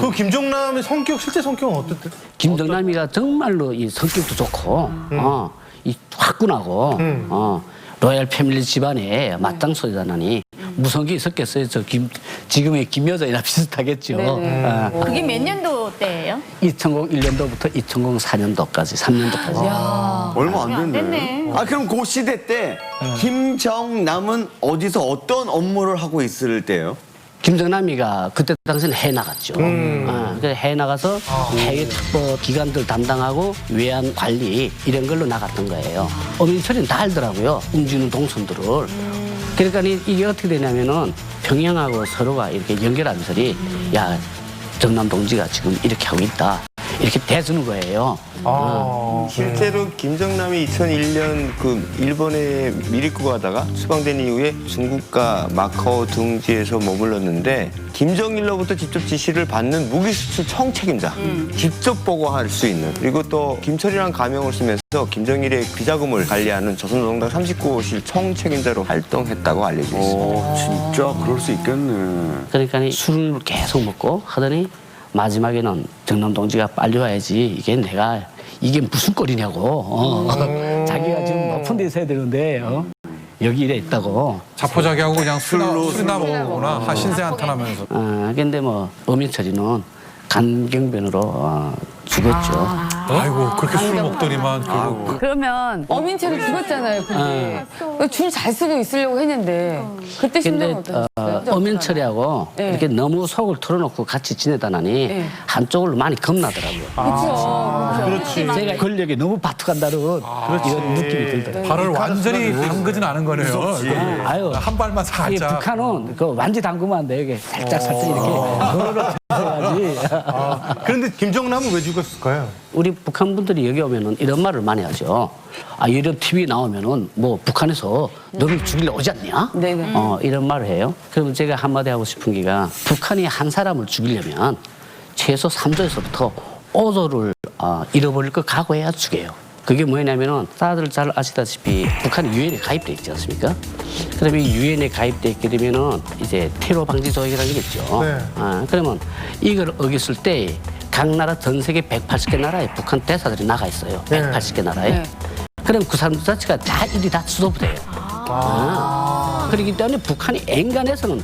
I: 그 김정남의 실제 성격은 어땠대?
K: 김정남이가 정말로 이 성격도 좋고, 이 화끈하고, 로얄 패밀리 집안에 맞장소이다나니 무서운 게 있었겠어요. 지금의 김여정이나 비슷하겠죠.
G: 그게 몇 년도 때예요?
K: 2001년도부터 2004년도까지 3년도까지.
D: 얼마 안 됐네. 그럼 그 시대 때 김정남은 어디서 어떤 업무를 하고 있을 때요?
K: 김정남이가 그때 당시는 해외 나갔죠. 그래서 해외 나가서 해외 특보 기관들 담당하고 외환 관리 이런 걸로 나갔던 거예요. 엄민철이는 다 알더라고요. 움직이는 동선들을. 그러니까 이게 어떻게 되냐면은 평양하고 서로가 이렇게 연결하면서 야, 정남 동지가 지금 이렇게 하고 있다. 이렇게 대주는 거예요.
A: 실제로 김정남이 2001년 그 일본에 미리고 가다가 수방된 이후에 중국과 마카오 등지에서 머물렀는데 김정일로부터 직접 지시를 받는 무기 수출 총책임자 직접 보고할 수 있는 그리고 또 김철이라는 가명을 쓰면서 김정일의 비자금을 관리하는 조선노동당 39호실 총책임자로 활동했다고 알려져 있습니다.
D: 진짜 그럴 수 있겠네.
K: 그러니까 술을 계속 먹고 하더니 마지막에는 정남 동지가 빨리 와야지 이게 무슨 꼴이냐고 자기가 지금 높은 데 있어야 되는데 여기 이래 있다고
N: 자포자기하고 그냥 술이나 먹구나 신세 한탄하면서.
K: 근데 뭐 엄민철이는 간경변으로 죽었죠.
N: 아이고 그렇게 술 먹더니만 결국.
J: 그러면 엄민철이 죽었잖아요. 근데 줄 잘 쓰고 있으려고 했는데 그때 심정은 어떠셨어요?
K: 엄민철이하고 이렇게 너무 속을 털어놓고 같이 지내다나니 한쪽으로 많이 겁나더라고요.
I: 그렇지.
K: 제가 권력에 너무 바투간다는 이런 느낌이 들더라고요.
N: 발을 완전히 담그진 않은 거네요.
K: 아유,
N: 한 발만 살짝.
K: 북한은 그 완전 담그면 안 돼. 이게 살짝 이렇게 노릇 해야지.
I: 그런데 김정남은 왜 죽었을까요?
K: 우리 북한 분들이 여기 오면은 이런 말을 많이 하죠. 이런 TV 나오면은 뭐 북한에서 너를 죽이려 오지 않냐?
J: 네네.
K: 이런 말을 해요. 그러면 제가 한마디 하고 싶은 게가 북한이 한 사람을 죽이려면 최소 3조에서부터 5조를 잃어버릴 거 각오해야 죽여요. 그게 뭐냐면은 다들 잘 아시다시피 북한이 유엔에 가입돼 있지 않습니까? 그러면 유엔에 가입돼 있게 되면은 이제 테러 방지 조약이라는 게 있죠.
I: 네.
K: 그러면 이걸 어겼을 때 각 나라 전 세계 180개 나라에 북한 대사들이 나가 있어요. 180개 나라에.
J: 네.
K: 그럼 그 사람들 자체가 다 일이 다 수도부대예요. 그렇기 때문에 북한이 엔간해서는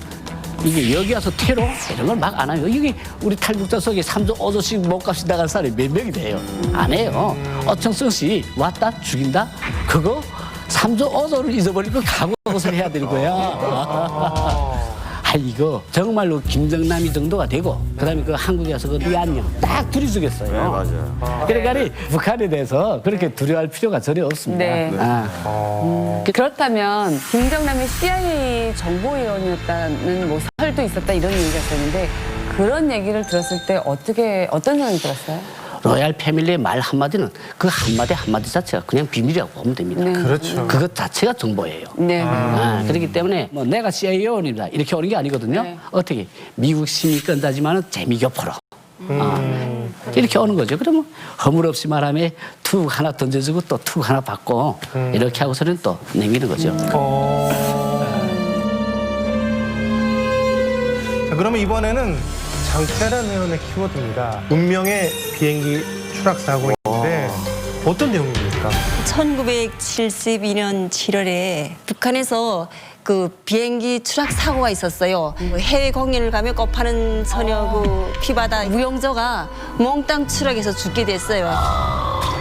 K: 이게 여기 와서 테러 이런 걸 막 안 해요. 이게 우리 탈북자 속에 3조 5조씩 몸값이 나갈 사람이 몇 명이 돼요. 안 해요. 어청성 씨 왔다 죽인다? 그거 3조 5조를 잊어버리고 각오를 해야 되는 거야. 이거 정말로 김정남이 정도가 되고 그다음에 그 한국에 와서 그 리안령 딱 둘이 죽였어요. 네,
D: 맞아요.
K: 그러니까 북한에 대해서 그렇게 두려워할 필요가 전혀 없습니다.
J: 네. 그렇다면 김정남이 CIA 정보위원이었다는 뭐 설도 있었다 이런 얘기가 있었는데 그런 얘기를 들었을 때 어떤 생각이 들었어요?
K: 로얄 패밀리의 말 한마디는 그 한마디 자체가 그냥 비밀이라고 보면 됩니다.
J: 네.
I: 그렇죠.
K: 그것 자체가 정보예요.
J: 네.
K: 그렇기 때문에 뭐 내가 CIA원입니다 이렇게 오는 게 아니거든요.
J: 네.
K: 어떻게 미국 시민권자지만은 재미교포로. 이렇게 오는 거죠. 그러면 허물없이 말하면 툭 하나 던져주고 또 툭 하나 받고 이렇게 하고서는 또 남기는 거죠.
I: 자, 그러면 이번에는 장태란 의원의 키워드입니다. 운명의 비행기 추락 사고인데 어떤 내용입니까?
F: 1972년 7월에 북한에서 그 비행기 추락 사고가 있었어요. 해외 공연을 가며 꽃파는 처녀 그 피바다 무용저가 몽땅 추락해서 죽게 됐어요.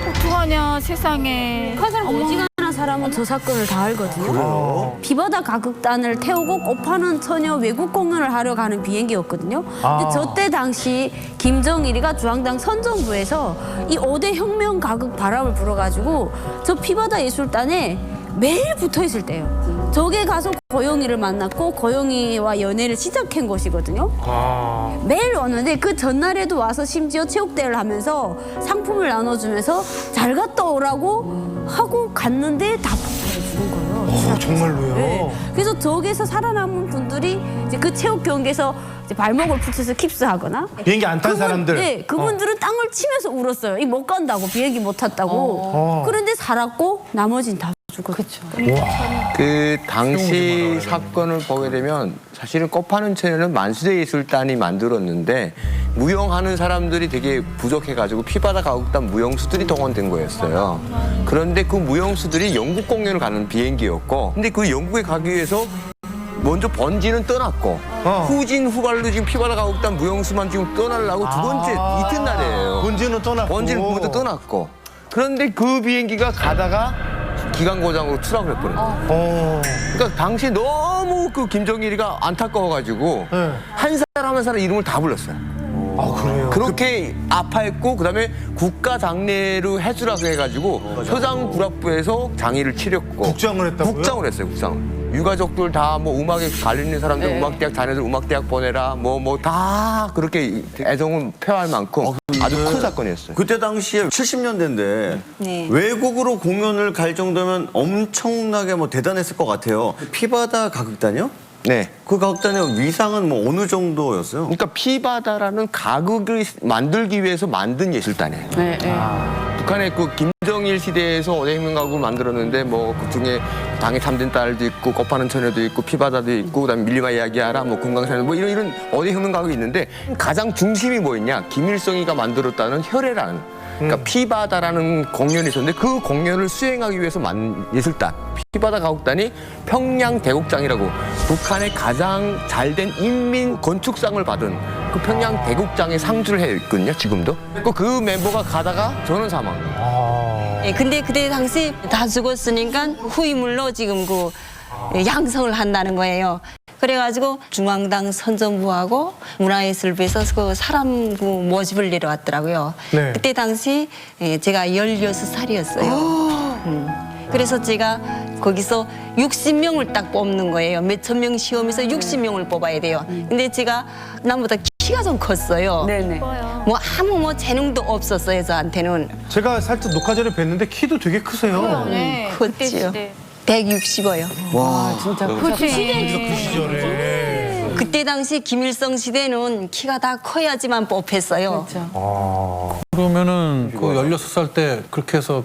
G: 어떡하냐 세상에.
B: 북한사람 어지간한 사람은 저 사건을 다 알거든요. 피바다 가극단을 태우고 꽃파는 처녀 외국 공연을 하러 가는 비행기였거든요. 근데 저때 당시 김정일이가 중앙당 선전부에서 이 5대 혁명 가극 바람을 불어가지고 저 피바다 예술단에 매일 붙어 있을 때예요. 저게 가서 고영이를 만났고 고영이와 연애를 시작한 곳이거든요. 매일 오는데 그 전날에도 와서 심지어 체육대회를 하면서 상품을 나눠주면서 잘 갔다 오라고 하고 갔는데 다 폭발해 죽은 거예요.
I: 정말로요?
B: 네. 그래서 저기서 살아남은 분들이 이제 그 체육 경기에서 이제 발목을 붙여서 깁스하거나
I: 비행기 안 탄 사람들.
B: 네, 그분들은 땅을 치면서 울었어요. 이 못 간다고 비행기 못 탔다고. 그런데 살았고 나머지는 다 죽었죠.
A: 그 당시 사건을 보게 되면 사실은 꽃파는 처녀는 만수대 예술단이 만들었는데 무용하는 사람들이 되게 부족해가지고 피바다 가극단 무용수들이 동원된 거였어요. 그런데 그 무용수들이 영국 공연을 가는 비행기였고 근데 그 영국에 가기 위해서 먼저 번지는 떠났고 후진 후발로 지금 피바다 가극단 무용수만 지금 떠나려고 두 번째 이튿날이에요.
I: 본지는 떠났고.
A: 번지는 모두 떠났고 그런데 그 비행기가 가다가 기관 고장으로 추락을 해버려요. 그러니까 당시에 너무 그 김정일이가 안타까워가지고 한 사람 한 사람 이름을 다 불렀어요.
I: 그래요?
A: 그렇게 아파했고 그다음에 국가 장례로 해주라고 해가지고 서장구락부에서 장의를 치렀고
I: 국장을 했다고요?
A: 국장을 했어요. 국장. 유가족들 다 뭐 음악에 관련된 사람들 음악대학 자녀들 음악대학 보내라 뭐 다 그렇게 애정을 표할 만큼 아주 큰 사건이었어요.
D: 그때 당시에 70년대인데
F: 네.
D: 외국으로 공연을 갈 정도면 엄청나게 뭐 대단했을 것 같아요. 피바다 가극단이요?
A: 네.
D: 그 가극단의 위상은 뭐 어느 정도였어요?
A: 그러니까 피바다라는 가극을 만들기 위해서 만든 예술단이에요.
J: 네, 네.
A: 북한의 그 김정일 시대에서 어대혁명 가극을 만들었는데 뭐 그중에 당에 참된 딸도 있고 꽃파는 처녀도 있고 피바다도 있고 그다음에 밀리마 이야기하라 뭐 금강산 뭐 이런 어대혁명 가극이 있는데 가장 중심이 뭐였냐 김일성이가 만들었다는 혈애라는 그러니까 피바다라는 공연이 있었는데 그 공연을 수행하기 위해서 만든 예술단 피바다 가극단이 평양 대곡장이라고 북한의 가장 잘된 인민 건축상을 받은 그 평양 대곡장에 상주를 해 있거든요 지금도. 그 멤버가 가다가 저는 사망.
F: 예, 근데 그때 당시 다 죽었으니까 후임물로 지금 그 양성을 한다는 거예요. 그래가지고 중앙당 선전부하고 문화예술부에서 그 사람 그 모집을 내려왔더라고요.
I: 네.
F: 그때 당시 제가 16살이었어요. 그래서 제가 거기서 60명을 딱 뽑는 거예요. 몇천 명 시험에서 60명을 뽑아야 돼요. 근데 제가 남보다 키가 좀 컸어요.
J: 네네.
F: 뭐 아무 뭐 재능도 없었어요, 저한테는.
I: 제가 살짝 녹화 전에 뵀는데 키도 되게 크세요.
G: 네.
F: 컸지요. 165요.
D: 와,
J: 진짜
I: 그 시절에.
F: 그때 당시 김일성 시대는 키가 다 커야지만 뽑혔어요.
N: 그러면은 그 16살 때 그렇게 해서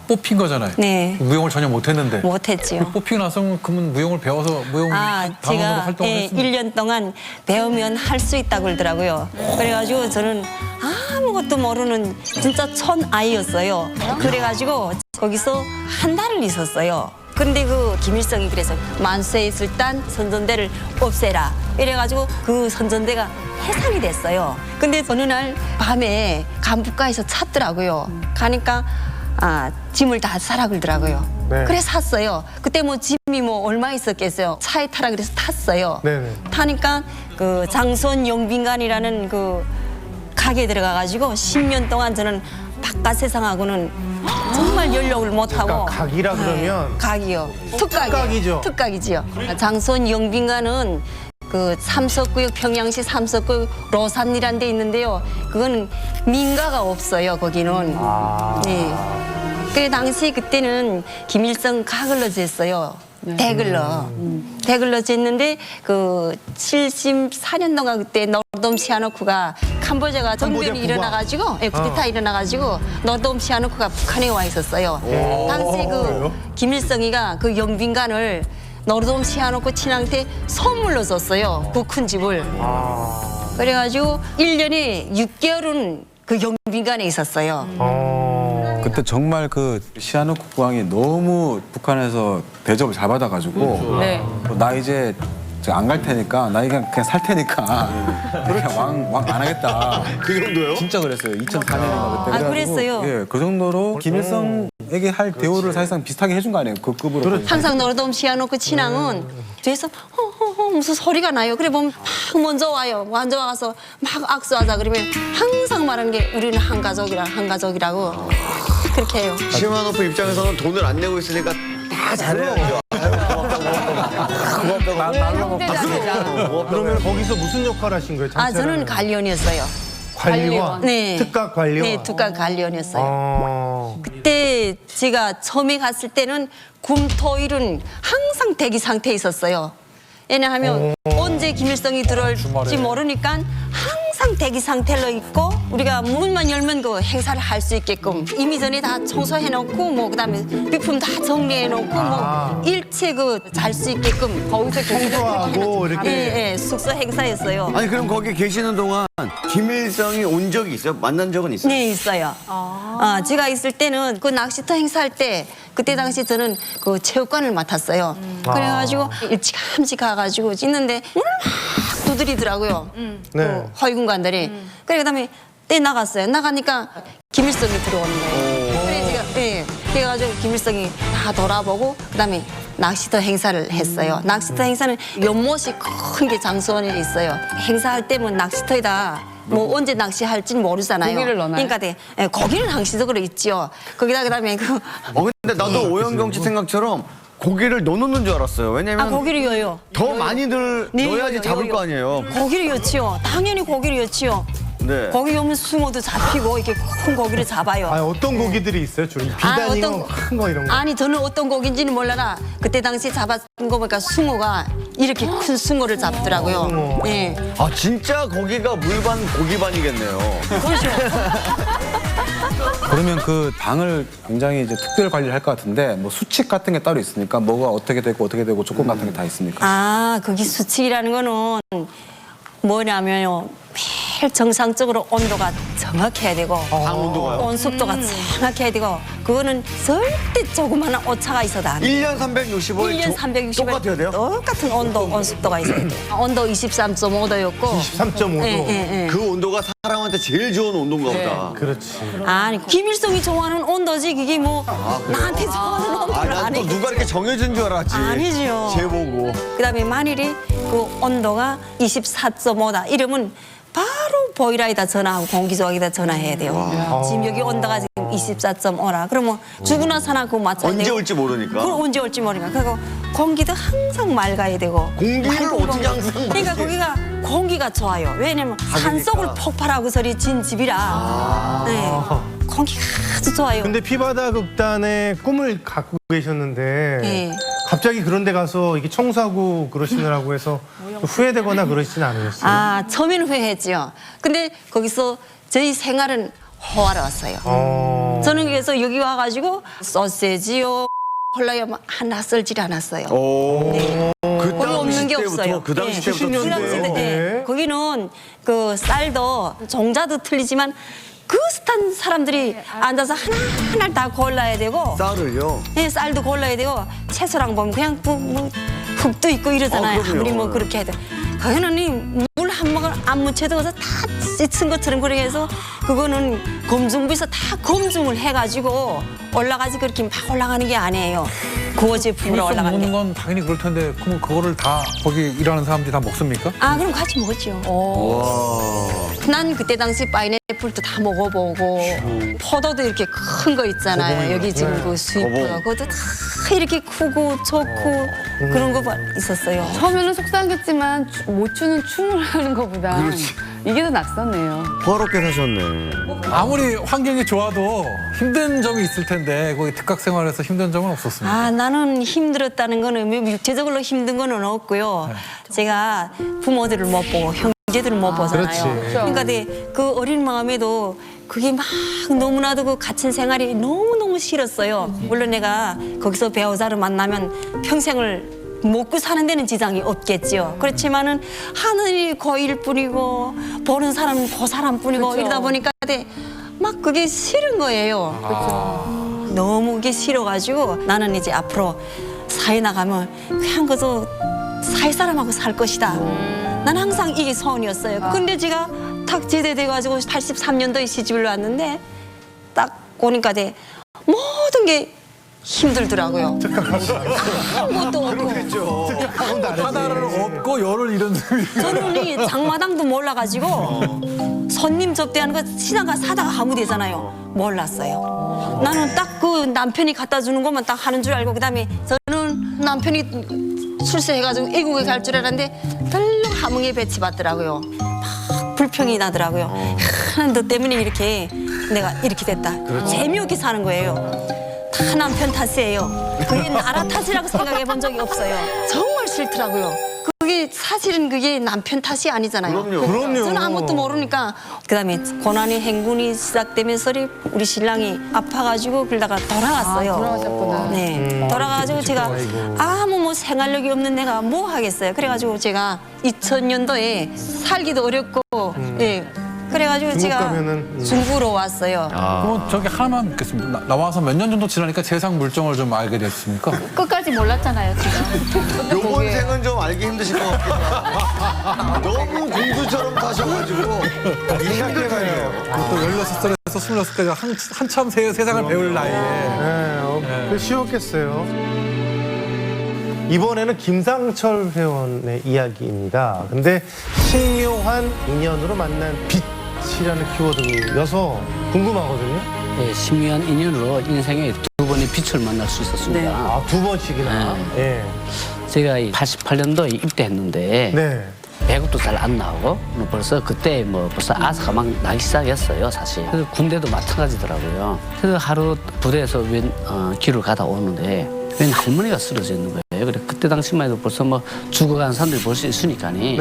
N: 뽑힌 거잖아요.
F: 네.
N: 무용을 전혀 못했는데.
F: 못했지요.
N: 뽑히고 나서 그러면 무용을 배워서 무용 단원으로
F: 제가
N: 활동을 했습니다.
F: 1년 동안 배우면 할 수 있다고 그러더라고요. 그래가지고 저는 아무것도 모르는 진짜 천 아이였어요. 그래가지고 거기서 한 달을 있었어요. 근데 그 김일성이 그래서 만수예술단 선전대를 없애라. 이래가지고 그 선전대가 해산이 됐어요. 근데 어느 날 밤에 간북가에서 찾더라고요. 가니까 짐을 다 사라 그러더라고요.
I: 네.
F: 그래서 샀어요. 그때 뭐 짐이 뭐 얼마 있었겠어요. 차에 타라 그래서 탔어요.
I: 네네.
F: 타니까 그 장손 용빈관이라는 그 가게에 들어가가지고 10년 동안 저는 바깥 세상하고는 정말 연락을 못하고.
I: 그러니까 각이라 그러면
F: 각이요.
I: 특각이죠.
F: 특각이지요. 장손 용빈관은 그 삼석구역 평양시 삼석구역 로산리라는 데 있는데요. 그거는 민가가 없어요. 거기는. 네. 그래 당시 그때는 김일성 가글로 쟀어요. 대글러. 대글러 짓는데 그 74년도가 그때 너르돔 시아노크가 캄보디아가 정변이 일어나가지고 쿠데타 일어나가지고 너르돔 시아노크가 북한에 와 있었어요. 당시에 그 김일성이가 그 영빈관을 너르돔 시아노크 친한테 선물로 줬어요. 그 큰 집을. 그래가지고 1년에 6개월은 그 영빈관에 있었어요.
L: 그때 정말 그 시아노크 국왕이 너무 북한에서 대접을 잘 받아가지고
J: 네.
L: 나 이제 안 갈 테니까 나 그냥 살 테니까 그냥 왕 안 하겠다.
D: 그 정도요?
L: 진짜 그랬어요. 2004년인가 그때.
F: 아, 그랬어요?
L: 예, 그 정도로 김일성에게 할 대우를 사실상 비슷하게 해준 거 아니에요? 그 급으로.
F: 항상 너르돔 시아노크 친왕은 뒤에서 허허허 무슨 소리가 나요. 그래 보면 막 먼저 와요. 먼저 와서 막 악수하자 그러면 항상 말하는 게 우리는 한 가족이라고 그렇게 해요.
D: 시마노프 입장에서는 돈을 안 내고 있으니까 다 잘해야죠.
I: 그러면 거기서 무슨 역할 하신 거예요?
F: 아 저는 관리원이었어요.
I: 관리원?
F: 네.
I: 특각 관리원?
F: 네, 특각 관리원이었어요. 그때 제가 처음에 갔을 때는 금토일은 항상 대기 상태에 있었어요. 왜냐하면 언제 김일성이 들어올지 모르니까 항상 대기 상태로 있고 우리가 문만 열면 그 행사를 할 수 있게끔 이미 전에 다 청소해놓고 뭐 그다음에 비품 다 정리해놓고 뭐 일체 그 잘 수 있게끔 거기서
I: 청소하고 이렇게.
F: 예, 숙소 행사였어요.
D: 아니 그럼 거기 계시는 동안 김일성이 온 적이 있어요? 만난 적은 있어요?
F: 네, 있어요. 제가 있을 때는 그 낚시터 행사할 때 그때 당시 저는 그 체육관을 맡았어요. 그래가지고 일찌감치 가가지고 있는데 문을 막 두드리더라고요.
I: 네.
F: 허위군관들이. 그래 그다음에 때 나갔어요. 나가니까 김일성이 들어오는 거예요. 그래 제가 그래가지고 김일성이 다 돌아보고 그다음에 낚시터 행사를 했어요. 낚시터 행사는 연못이 큰 게 장소원에 있어요. 행사할 때면 낚시터에다 뭐 언제 낚시할지 모르잖아요.
J: 고기를 넣나요?
F: 그러니까 고기는 항시적으로 있죠. 거기다 그다음에 그
D: 근데 나도 오영경 씨 생각처럼 고기를 넣어놓는 줄 알았어요. 왜냐면
F: 고기를 여요.
D: 더 많이들
F: 네,
D: 넣어야지
F: 여요,
D: 잡을
F: 여요.
D: 거 아니에요.
F: 고기를 여치요. 당연히 고기를 여치요.
D: 네.
F: 고기 오면 숭어도 잡히고 이렇게 큰 고기를 잡아요.
I: 아, 어떤 고기들이 있어요? 주로 비단이고 큰 거 이런 거.
F: 아니 저는 어떤 고기인지는 몰라라. 그때 당시 잡았던 거 보니까 숭어가 이렇게 큰 숭어를 잡더라고요. 네.
D: 아 진짜 거기가 물반 고기반이겠네요.
F: 그렇죠.
L: 그러면 그 방을 굉장히 이제 특별 관리를 할 것 같은데 뭐 수칙 같은 게 따로 있습니까? 뭐가 어떻게 되고 조건 같은 게 다 있습니까?
F: 아 거기 수칙이라는 거는 뭐냐면요. 매일 정상적으로 온도가 정확해야 되고
D: 방 온도가요?
F: 온습도가 정확해야 되고 그거는 절대 조그마한 오차가 있어도 안 돼요.
D: 1년 365일
F: 1년 365일
D: 똑같아야 돼요?
F: 똑같은 온습도가 있어야 돼요. 온도 23.5도였고
I: 23.5도.
D: 그 온도가 사람한테 제일 좋은 온도인가 보다.
I: 그렇지.
F: 아니 김일성이 좋아하는 온도지 그게 뭐 나한테 좋아하는 온도는
D: 난 또
F: 아니지.
D: 누가 이렇게 정해준 줄 알았지.
F: 아니죠.
D: 제보고.
F: 그다음에 만일에 그 온도가 24.5다 이러면 바로 보일러에다 전화하고 공기조각에다 전화해야 돼요. 지금 여기 온도가 지금 24.5라. 그러면 죽으나 사나 그거 맞춰야
D: 언제
F: 되고.
D: 올지 모르니까.
F: 그걸 언제 올지 모르니까. 그리고 공기도 항상 맑아야 되고.
D: 공기를
F: 맑은
D: 어떻게 항상
F: 그러니까
D: 맑게.
F: 거기가 공기가 좋아요. 왜냐면 산속을 폭발하고 서리 진 집이라. 네. 공기가 아주 좋아요.
I: 근데 피바다 극단의 꿈을 갖고 계셨는데
F: 네.
I: 갑자기 그런 데 가서 이게 청소하고 그러시느라고 해서 후회되거나 그러시진 않으셨어요?
F: 아, 처음에는 후회했죠. 근데 거기서 저희 생활은 호화로웠어요. 저는 그래서 여기 와가지고 소세지요, 콜라요 하나 썰질 않았어요.
D: 그
F: 거기 없는 게
D: 때부터,
F: 없어요.
D: 그 당시
F: 네.
D: 때부터
F: 그 당시 때, 네. 거기는 그 쌀도 종자도 틀리지만 비슷한 사람들이 앉아서 하나하나 다 골라야 되고
D: 쌀을요?
F: 네, 쌀도 골라야 되고 채소랑 보면 그냥 뭐 흙도 있고 이러잖아요.
D: 그럼요.
F: 아무리 뭐 그렇게 해도 거기는 물 한 모금 안 묻혀두고서 다 씻은 것처럼 그렇게 해서 그거는 검증부에서 다 검증을 해가지고 올라가지 그렇게 막 올라가는 게 아니에요. 구워 제품으로 올라가는 게.
N: 먹는 건 당연히 그럴 텐데 그럼 그거를 다 거기 일하는 사람들이 다 먹습니까?
F: 아 그럼 같이 먹었죠. 난 그때 당시 파인애플도 다 먹어보고 포도도 이렇게 큰 거 있잖아요. 여기 지금 그 수입포도 그것도 다 이렇게 크고 좋고 그런 거 있었어요.
J: 처음에는 속상했지만 못 추는 춤을 하는 것보다 이게 더 낯섰네요.
D: 버럽게 사셨네.
N: 아무리 환경이 좋아도 힘든 점이 있을 텐데 거기 특각 생활에서 힘든 점은 없었습니다.
F: 아, 나는 힘들었다는 거는 뭐 육체적으로 힘든 거는 없고요. 제가 부모들을 못 보고 형제들을 못 보잖아요. 그러니까 그 어린 마음에도 그게 막 너무나도 그 갇힌 생활이 너무너무 싫었어요. 물론 내가 거기서 배우자를 만나면 평생을 먹고 사는 데는 지장이 없겠지요. 그렇지만은 하늘이 거일 뿐이고 보는 사람은 그 사람뿐이고 이러다 보니까 막 그게 싫은 거예요. 너무 그게 싫어가지고 나는 이제 앞으로 사회 나가면 그냥 그저 사회 사람하고 살 것이다. 난 항상 이게 소원이었어요. 근데 제가 탁 제대돼가지고 83년도에 시집을 왔는데 딱 오니까 모든 게 힘들더라고요. 아무것도 없고.
N: 하나를 얻고 열을 잃은
F: 저는 이 장마당도 몰라가지고 손님 접대하는 거 시장 가서 사다가 하면 되잖아요. 몰랐어요. 나는 딱 그 남편이 갖다 주는 것만 딱 하는 줄 알고 그다음에 저는 남편이 출세해가지고 외국에 갈 줄 알았는데 덜렁 함흥에 배치받더라고요. 막 불평이 나더라고요. 너 때문에 이렇게 내가 이렇게 됐다. 재미없게 사는 거예요. 다 남편 탓이에요. 그게 나라 탓이라고 생각해 본 적이 없어요. 정말 싫더라고요. 그게 사실은 그게 남편 탓이 아니잖아요.
I: 그럼요.
F: 저는 아무것도 모르니까. 그다음에 고난의 행군이 시작되면서 우리 신랑이 아파가지고 그러다가 돌아갔어요.
J: 돌아가셨구나.
F: 네, 돌아가가지고 제가 아무 뭐 생활력이 없는 내가 뭐 하겠어요. 그래가지고 제가 2000년도에 살기도 어렵고, 예. 그래가지고 제가 중국으로 왔어요.
N: 그럼 저기 하나만 묻겠습니다. 나와서 몇 년 정도 지나니까 세상 물정을 좀 알게 됐습니까?
G: 끝까지 몰랐잖아요, 지금.
D: 요번 생은 좀 알기 힘드실 것 같기도 하고. 너무 공주처럼 사셔가지고 힘들어요.
N: 또 16살에서 26살까지 한참 세상을 배울 나이에.
I: 그 쉬웠겠어요. 이번에는 김상철 회원의 이야기입니다. 근데 신묘한 인연으로 만난 빛이라는 키워드여서 궁금하거든요.
K: 네, 신묘한 인연으로 인생에 두 번의 빛을 만날 수 있었습니다.
I: 아, 두 번씩이나. 예.
K: 제가 88년도에 입대했는데
I: 네.
K: 배급도 잘 안 나오고 벌써 그때 벌써 아사가 막 나기 시작했어요, 사실. 그래서 군대도 마찬가지더라고요. 그래서 하루 부대에서 길을 가다 오는데 웬 할머니가 쓰러져 있는 거예요. 그래 그때 당시만 해도 벌써 죽어가는 사람들이 볼 수 있으니까니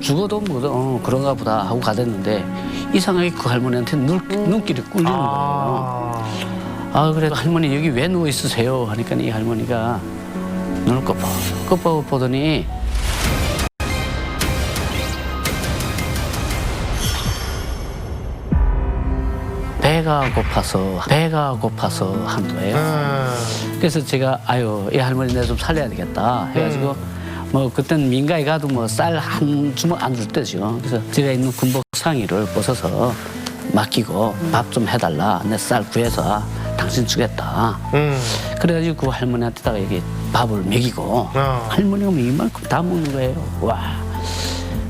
K: 죽어도 그런가 보다 하고 가댔는데 이상하게 그 할머니한테 눈길이 꿀리는 거예요. 아 그래 할머니 여기 왜 누워 있으세요? 하니까 이 할머니가 눈을 꺾어 보더니 배가 고파서 한 거예요. 그래서 제가 이 할머니 내가 좀 살려야 되겠다 해가지고 그때는 민가에 가도 쌀 한 주먹 안 줄 때죠. 그래서 제가 있는 군복 상의를 벗어서 맡기고 밥 좀 해달라. 내 쌀 구해서 당신 주겠다. 그래가지고 그 할머니한테다가 이게 밥을 먹이고 할머니가 이만큼 다 먹는 거예요. 와.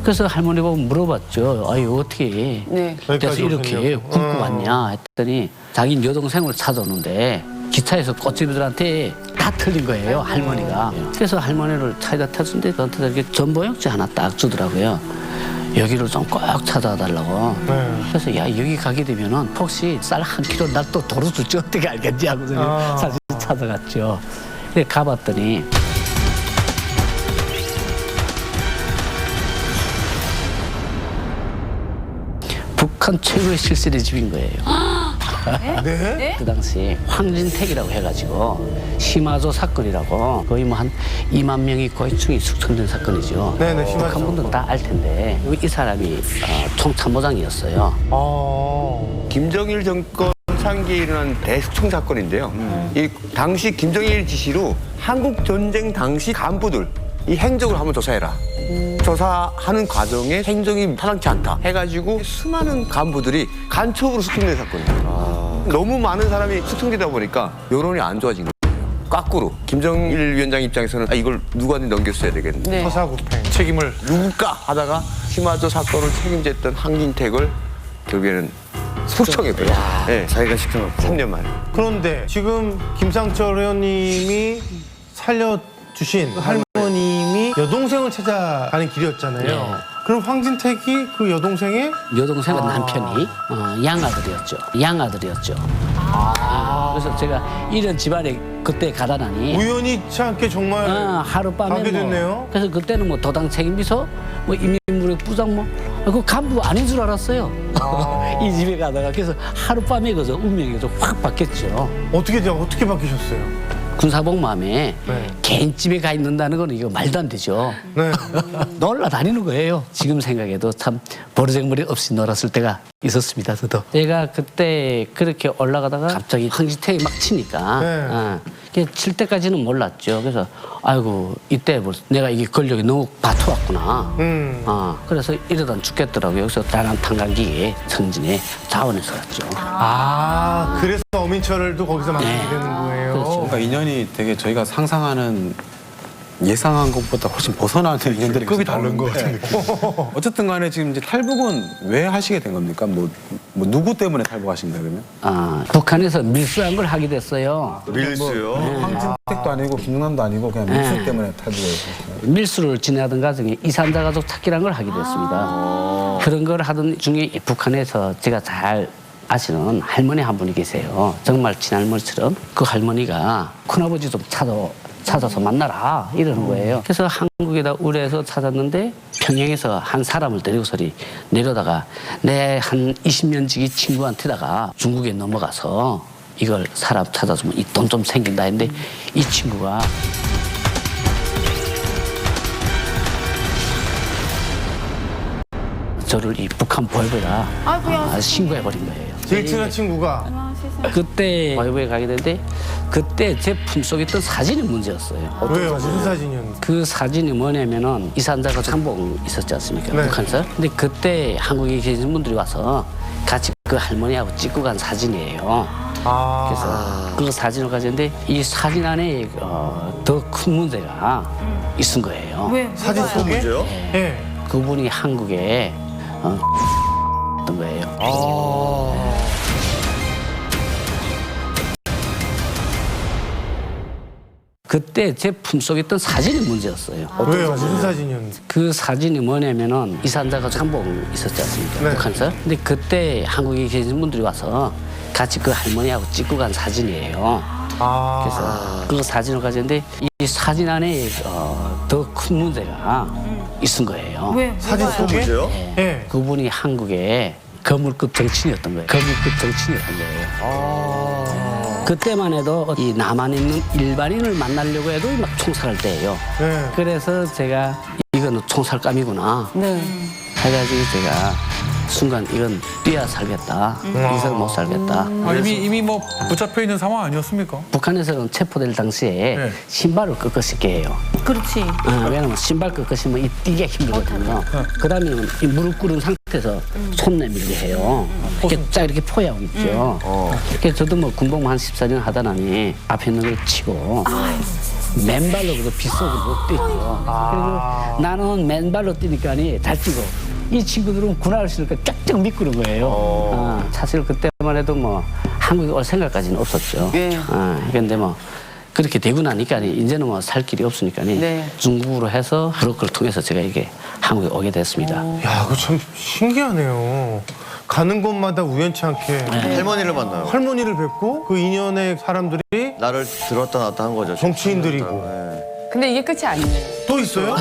K: 그래서 할머니 보고 물어봤죠. 어떻게 그래서 이렇게 굶고 왔냐 했더니 자기 여동생을 찾아오는데 기차에서 꽃집들한테 다 틀린 거예요, 할머니가. 그래서 할머니를 차에다 태웠는데 저한테 이렇게 전보용지 하나 딱 주더라고요. 여기를 좀 꼭 찾아와 달라고. 그래서 여기 가게 되면은 혹시 쌀 한 킬로 날 또 도로 줄지 어떻게 알겠지 하고 사실 찾아갔죠. 가봤더니 북한 최고의 실세리 집인 거예요.
I: 네?
K: 그 당시 황진택이라고 해가지고 심화조 사건이라고 거의 한 2만 명이 고위층이 숙청된 사건이죠.
I: 네네, 심화조.
K: 북한 분들은 다 알 텐데 이 사람이 총참모장이었어요.
A: 김정일 정권 상기에 일어난 대숙청 사건인데요. 이 당시 김정일 지시로 한국 전쟁 당시 간부들 이 행적을 한번 조사해라. 조사하는 과정에 행정이 타당치 않다 해가지고 수많은 간부들이 간첩으로 숙청된 사건이에요. 너무 많은 사람이 숙청되다 보니까 여론이 안 좋아진 거예요. 거꾸로 김정일 위원장 입장에서는 이걸 누구한테 넘겼어야 되겠는데
I: 서사구팽
A: 책임을 누굴까 하다가 심화조 사건을 책임졌던 황진택을 결국에는 숙청했거든요. 네, 자기가 시켜놓고 3년 만에.
I: 그런데 지금 김상철 의원님이 살려주신 할머님이 여동생을 찾아가는 길이었잖아요.
K: 네.
I: 그럼 황진택이 그 여동생의
K: 여동생은 남편이 양아들이었죠. 그래서 제가 이런 집안에 그때 가다 나니
I: 우연치 않게 정말
K: 하룻밤에
I: 가게 됐네요.
K: 그래서 그때는 뭐 도당 책임비서 뭐 인민무력 부장 그 간부 아닌 줄 알았어요. 이 집에 가다가 그래서 하룻밤에 그저 운명이 좀 확 바뀌었죠.
I: 어떻게 바뀌셨어요?
K: 군사복마음에 개인집에 가 있는다는 건 이거 말도 안 되죠.
I: 네.
K: 놀라다니는 거예요. 지금 생각해도 참 버르장머리 없이 놀았을 때가 있었습니다. 저도. 제가 그때 그렇게 올라가다가 갑자기 황진택이 막 치니까 칠 때까지는 몰랐죠. 그래서 아이고 이때 내가 이게 권력이 너무 바투왔구나. 그래서 이러다 죽겠더라고요. 그래서 다른 탄광기에 성진에 자원해서 갔죠.
I: 그래서 어민철도 거기서 만나게 되는 거예요.
K: 그렇죠.
L: 그러니까 인연이 되게 저희가 상상하는 예상한 것보다 훨씬 벗어나는 인연들이
I: 급이 다른 것
L: 같은데. 어쨌든 간에 지금 이제 탈북은 왜 하시게 된 겁니까? 뭐 누구 때문에 탈북하신 거예요, 그러면?
K: 북한에서 밀수한 걸 하게 됐어요.
A: 밀수요?
L: 황진택도 아니고 김용남도 아니고 그냥 밀수 때문에 탈북했어요.
K: 밀수를 지내하던 과정에 이산자 가족 찾기란 걸 하게 됐습니다. 그런 걸 하던 중에 북한에서 제가 잘 아시는 할머니 한 분이 계세요. 정말 친할머니처럼 그 할머니가 큰아버지 좀 찾아서 만나라 이러는 거예요. 그래서 한국에다 의뢰해서 찾았는데 평양에서 한 사람을 데리고서리 내려다가 내 한 20년 지기 친구한테다가 중국에 넘어가서 이걸 사람 찾아주면 이 돈 좀 생긴다 했는데 이 친구가 저를 이 북한 보위부에다 신고해버린 거예요.
I: 제일 친한 친구가
K: 그때 보위부에 가게 되는데 그때 제 품속에 있던 사진이 문제였어요.
I: 왜요? 무슨 사진이었는데?
K: 그 사진이 뭐냐면은 이산자가 참봉 있었지 않습니까?
I: 네.
K: 북한에서. 근데 그때 한국에 계신 분들이 와서 같이 그 할머니하고 찍고 간 사진이에요. 그래서 그 사진을 가졌는데 이 사진 안에 더 큰 문제가 있은 거예요.
I: 왜? 사진 속에?
A: 문제요?
I: 네.
K: 그분이 한국에 던 거예요. 그때 제 품속에 있던 사진이 문제였어요.
I: 왜요? 무슨 사진이었는데?
K: 그 사진이 뭐냐면은 이산자가 참봉 있었지 않습니까?
I: 네.
K: 북한에서. 근데 그때 한국에 계신 분들이 와서 같이 그 할머니하고 찍고 간 사진이에요. 그래서 그 사진을 가졌는데 이 사진 안에 더 큰 문제가 있은 거예요.
I: 왜? 사진 속에?
A: 문제요?
I: 네.
K: 그분이 한국의 거물급 정치인이었던 거예요. 거물급 정치인이었던 거예요. 그때만 해도 이 남한에 있는 일반인을 만나려고 해도 막 총살할 때예요. 그래서 제가 이거는 총살감이구나. 해가지고 제가 순간 이건 뛰어야 살겠다. 이걸 못 살겠다.
N: 이미 뭐 붙잡혀 있는 상황 아니었습니까?
K: 북한에서는 체포될 당시에 신발을 꺾으시게 해요.
G: 그렇지.
K: 왜냐면 신발 꺾으시면 이 뛰기가 힘들거든요. 그다음에 이 무릎 꿇은 상태에서 손 내밀게 해요. 이렇게 쫙 이렇게 포야하고 있죠. 그래서 저도 뭐 군복무 한 14년 하다 나니 앞에 있는 걸 치고 맨발로 그 빗속으로 못 뛰죠. 그리고 나는 맨발로 뛰니까니 잘 뛰고 이 친구들은 군화를 신으니까 쫙쫙 미끄는 거예요. 사실 그때만 해도 뭐 한국에 올 생각까지는 없었죠. 그런데 뭐 그렇게 되고 나니까 이제는 뭐 살 길이 없으니까 중국으로 해서 브로커를 통해서 제가 이게 한국에 오게 됐습니다.
I: 야, 그거 참 신기하네요. 가는 곳마다 우연치 않게
D: 할머니를 만나요.
I: 할머니를 뵙고 그 인연의 사람들이
D: 나를 들었다 놨다 한 거죠.
I: 정치인들이고.
J: 근데 이게 끝이 아니에요.
I: 또 있어요?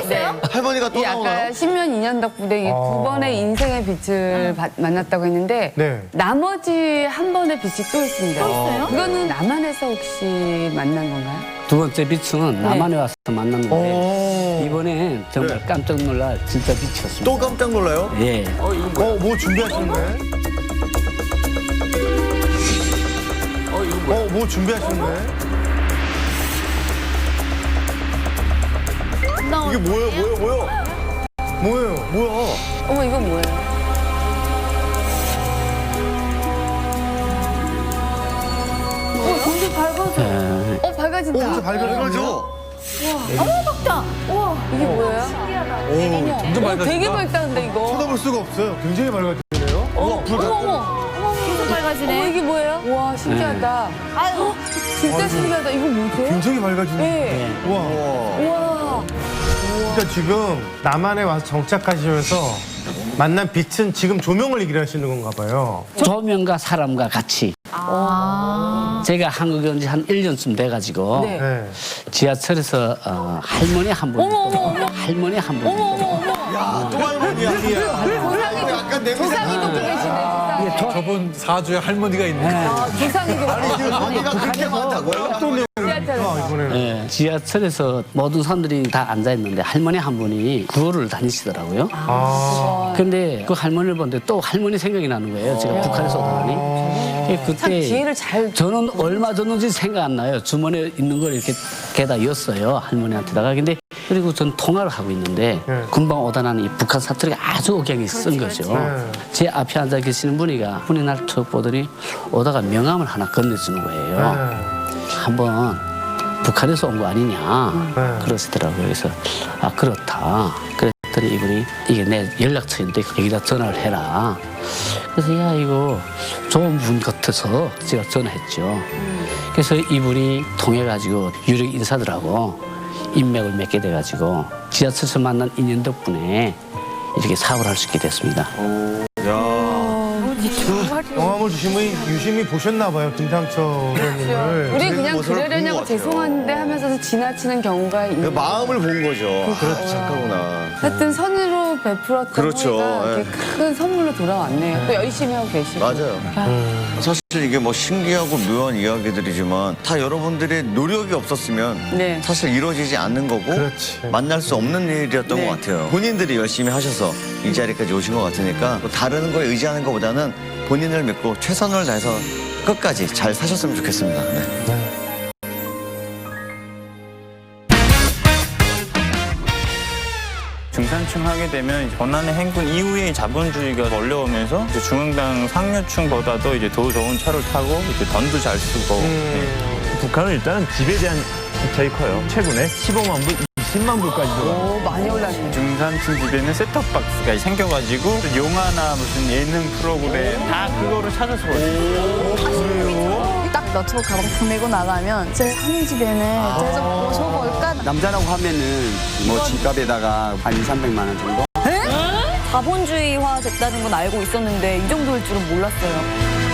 D: 할머니가 또
J: 이 아까
D: 나오나요?
J: 10년 인연 덕분에 이 두 번의 인생의 빛을 만났다고 했는데 나머지 한 번의 빛이 또 있습니다. 그거는 남한에서 혹시 만난 건가요?
K: 두 번째 빛은 남한에 와서 만났는데 이번엔 정말 깜짝 놀랄 진짜 빛이었습니다.
D: 또 깜짝 놀라요?
K: 예.
I: 뭐 준비하셨네? 뭐 준비하셨네?
D: 이게 뭐예요?
I: 뭐야?
J: 어머 이건 뭐예요?
G: 공기 밝아져.
J: 밝아진다.
I: 진짜 밝아져.
G: 어머 밝다. 우와.
J: 이게 뭐예요?
G: 어머.
N: 점점 밝아진다.
J: 되게 밝다는데 이거.
I: 쳐다볼 수가 없어요. 굉장히 밝아지네요.
G: 어머. 계속 밝아지네.
J: 이게 뭐예요? 와 신기하다.
G: 아유.
J: 진짜 신기하다. 이거 뭐죠?
I: 굉장히 밝아지네.
J: 네.
I: 우와.
J: 우와.
I: 그러니까 지금 남한에 와서 정착하시면서 만난 빛은 지금 조명을 얘기를 하시는 건가 봐요.
K: 조명과 사람과 같이. 제가 한국에 온 지 한 1년쯤 돼가지고
I: 네.
K: 지하철에서 할머니 한 분, 할머니 한 분.
D: 야, 또 할머니야. 약간
J: 조상이도 계시네.
N: 저번 사주에 할머니가 있네.
J: 조상이도
D: 할머니가 그렇게 많다고요?
K: 네, 지하철에서 모든 사람들이 다 앉아 있는데 할머니 한 분이 구호를 다니시더라고요. 근데 그 할머니를 보는데 또 할머니 생각이 나는 거예요. 제가 북한에서 오더니. 그때
J: 기회를 잘
K: 저는 얼마 줬는지 생각 안 나요. 주머니에 있는 걸 이렇게 개다 였어요. 할머니한테다가. 근데 그리고 전 통화를 하고 있는데 금방 오다 나는 이 북한 사투리가 아주 억양이 쓴 거죠. 제 앞에 앉아 계시는 분이 날 툭 보더니 오다가 명함을 하나 건네주는 거예요. 한번 북한에서 온 거 아니냐 그러시더라고요. 그래서 아 그렇다. 그랬더니 이분이 이게 내 연락처인데 여기다 전화를 해라. 그래서 야 이거 좋은 분 같아서 제가 전화했죠. 그래서 이분이 통해가지고 유력 인사들하고 인맥을 맺게 돼가지고 지하철에서 만난 인연 덕분에 이렇게 사업을 할 수 있게 됐습니다.
I: 경험을 주신 분이 유심히 보셨나 봐요, 김상철 의원님을.
J: 우리 그냥
D: 모습을
J: 그러려냐고
D: 본것 같아요.
J: 죄송한데 하면서도 지나치는 경우가
D: 그
J: 있는
D: 마음을 본 거죠. 그렇죠. 착하구나.
J: 하여튼 선으로 베풀었던
D: 그렇죠.
J: 후기가
D: 예.
J: 이렇게 큰 선물로 돌아왔네요. 또 열심히 하고 계시고.
D: 맞아요. 사실 이게 뭐 신기하고 묘한 이야기들이지만 다 여러분들의 노력이 없었으면
J: 네.
D: 사실 이루어지지 않는 거고 만날 수 없는 일이었던 것 같아요. 본인들이 열심히 하셔서 이 자리까지 오신 것 같으니까 뭐 다른 거에 의지하는 것보다는 본인을 믿고 최선을 다해서 끝까지 잘 사셨으면 좋겠습니다. 네.
C: 중산층 하게 되면 권한의 행군 이후에 자본주의가 몰려오면서 이제 중흥당 상류층보다도 이제 더 좋은 차를 타고 이제 돈도 잘 쓰고.
E: 북한은 일단은 집에 대한 집착이 커요. 최근에 15만 불, 20만 불까지 들어가요.
J: 오, 많이 올랐네.
C: 중산층 집에는 셋톱박스가 생겨가지고 영화나 무슨 예능 프로그램 다 그거를 찾아서 보여요.
O: 딱 너튜브 가방 보내고 나가면 제 사는 집에는 그래서 저거 올까?
A: 남자라고 하면은 뭐 집값에다가 한 2, 300만 원 정도?
F: 자본주의화 됐다는 건 알고 있었는데 이 정도일 줄은 몰랐어요.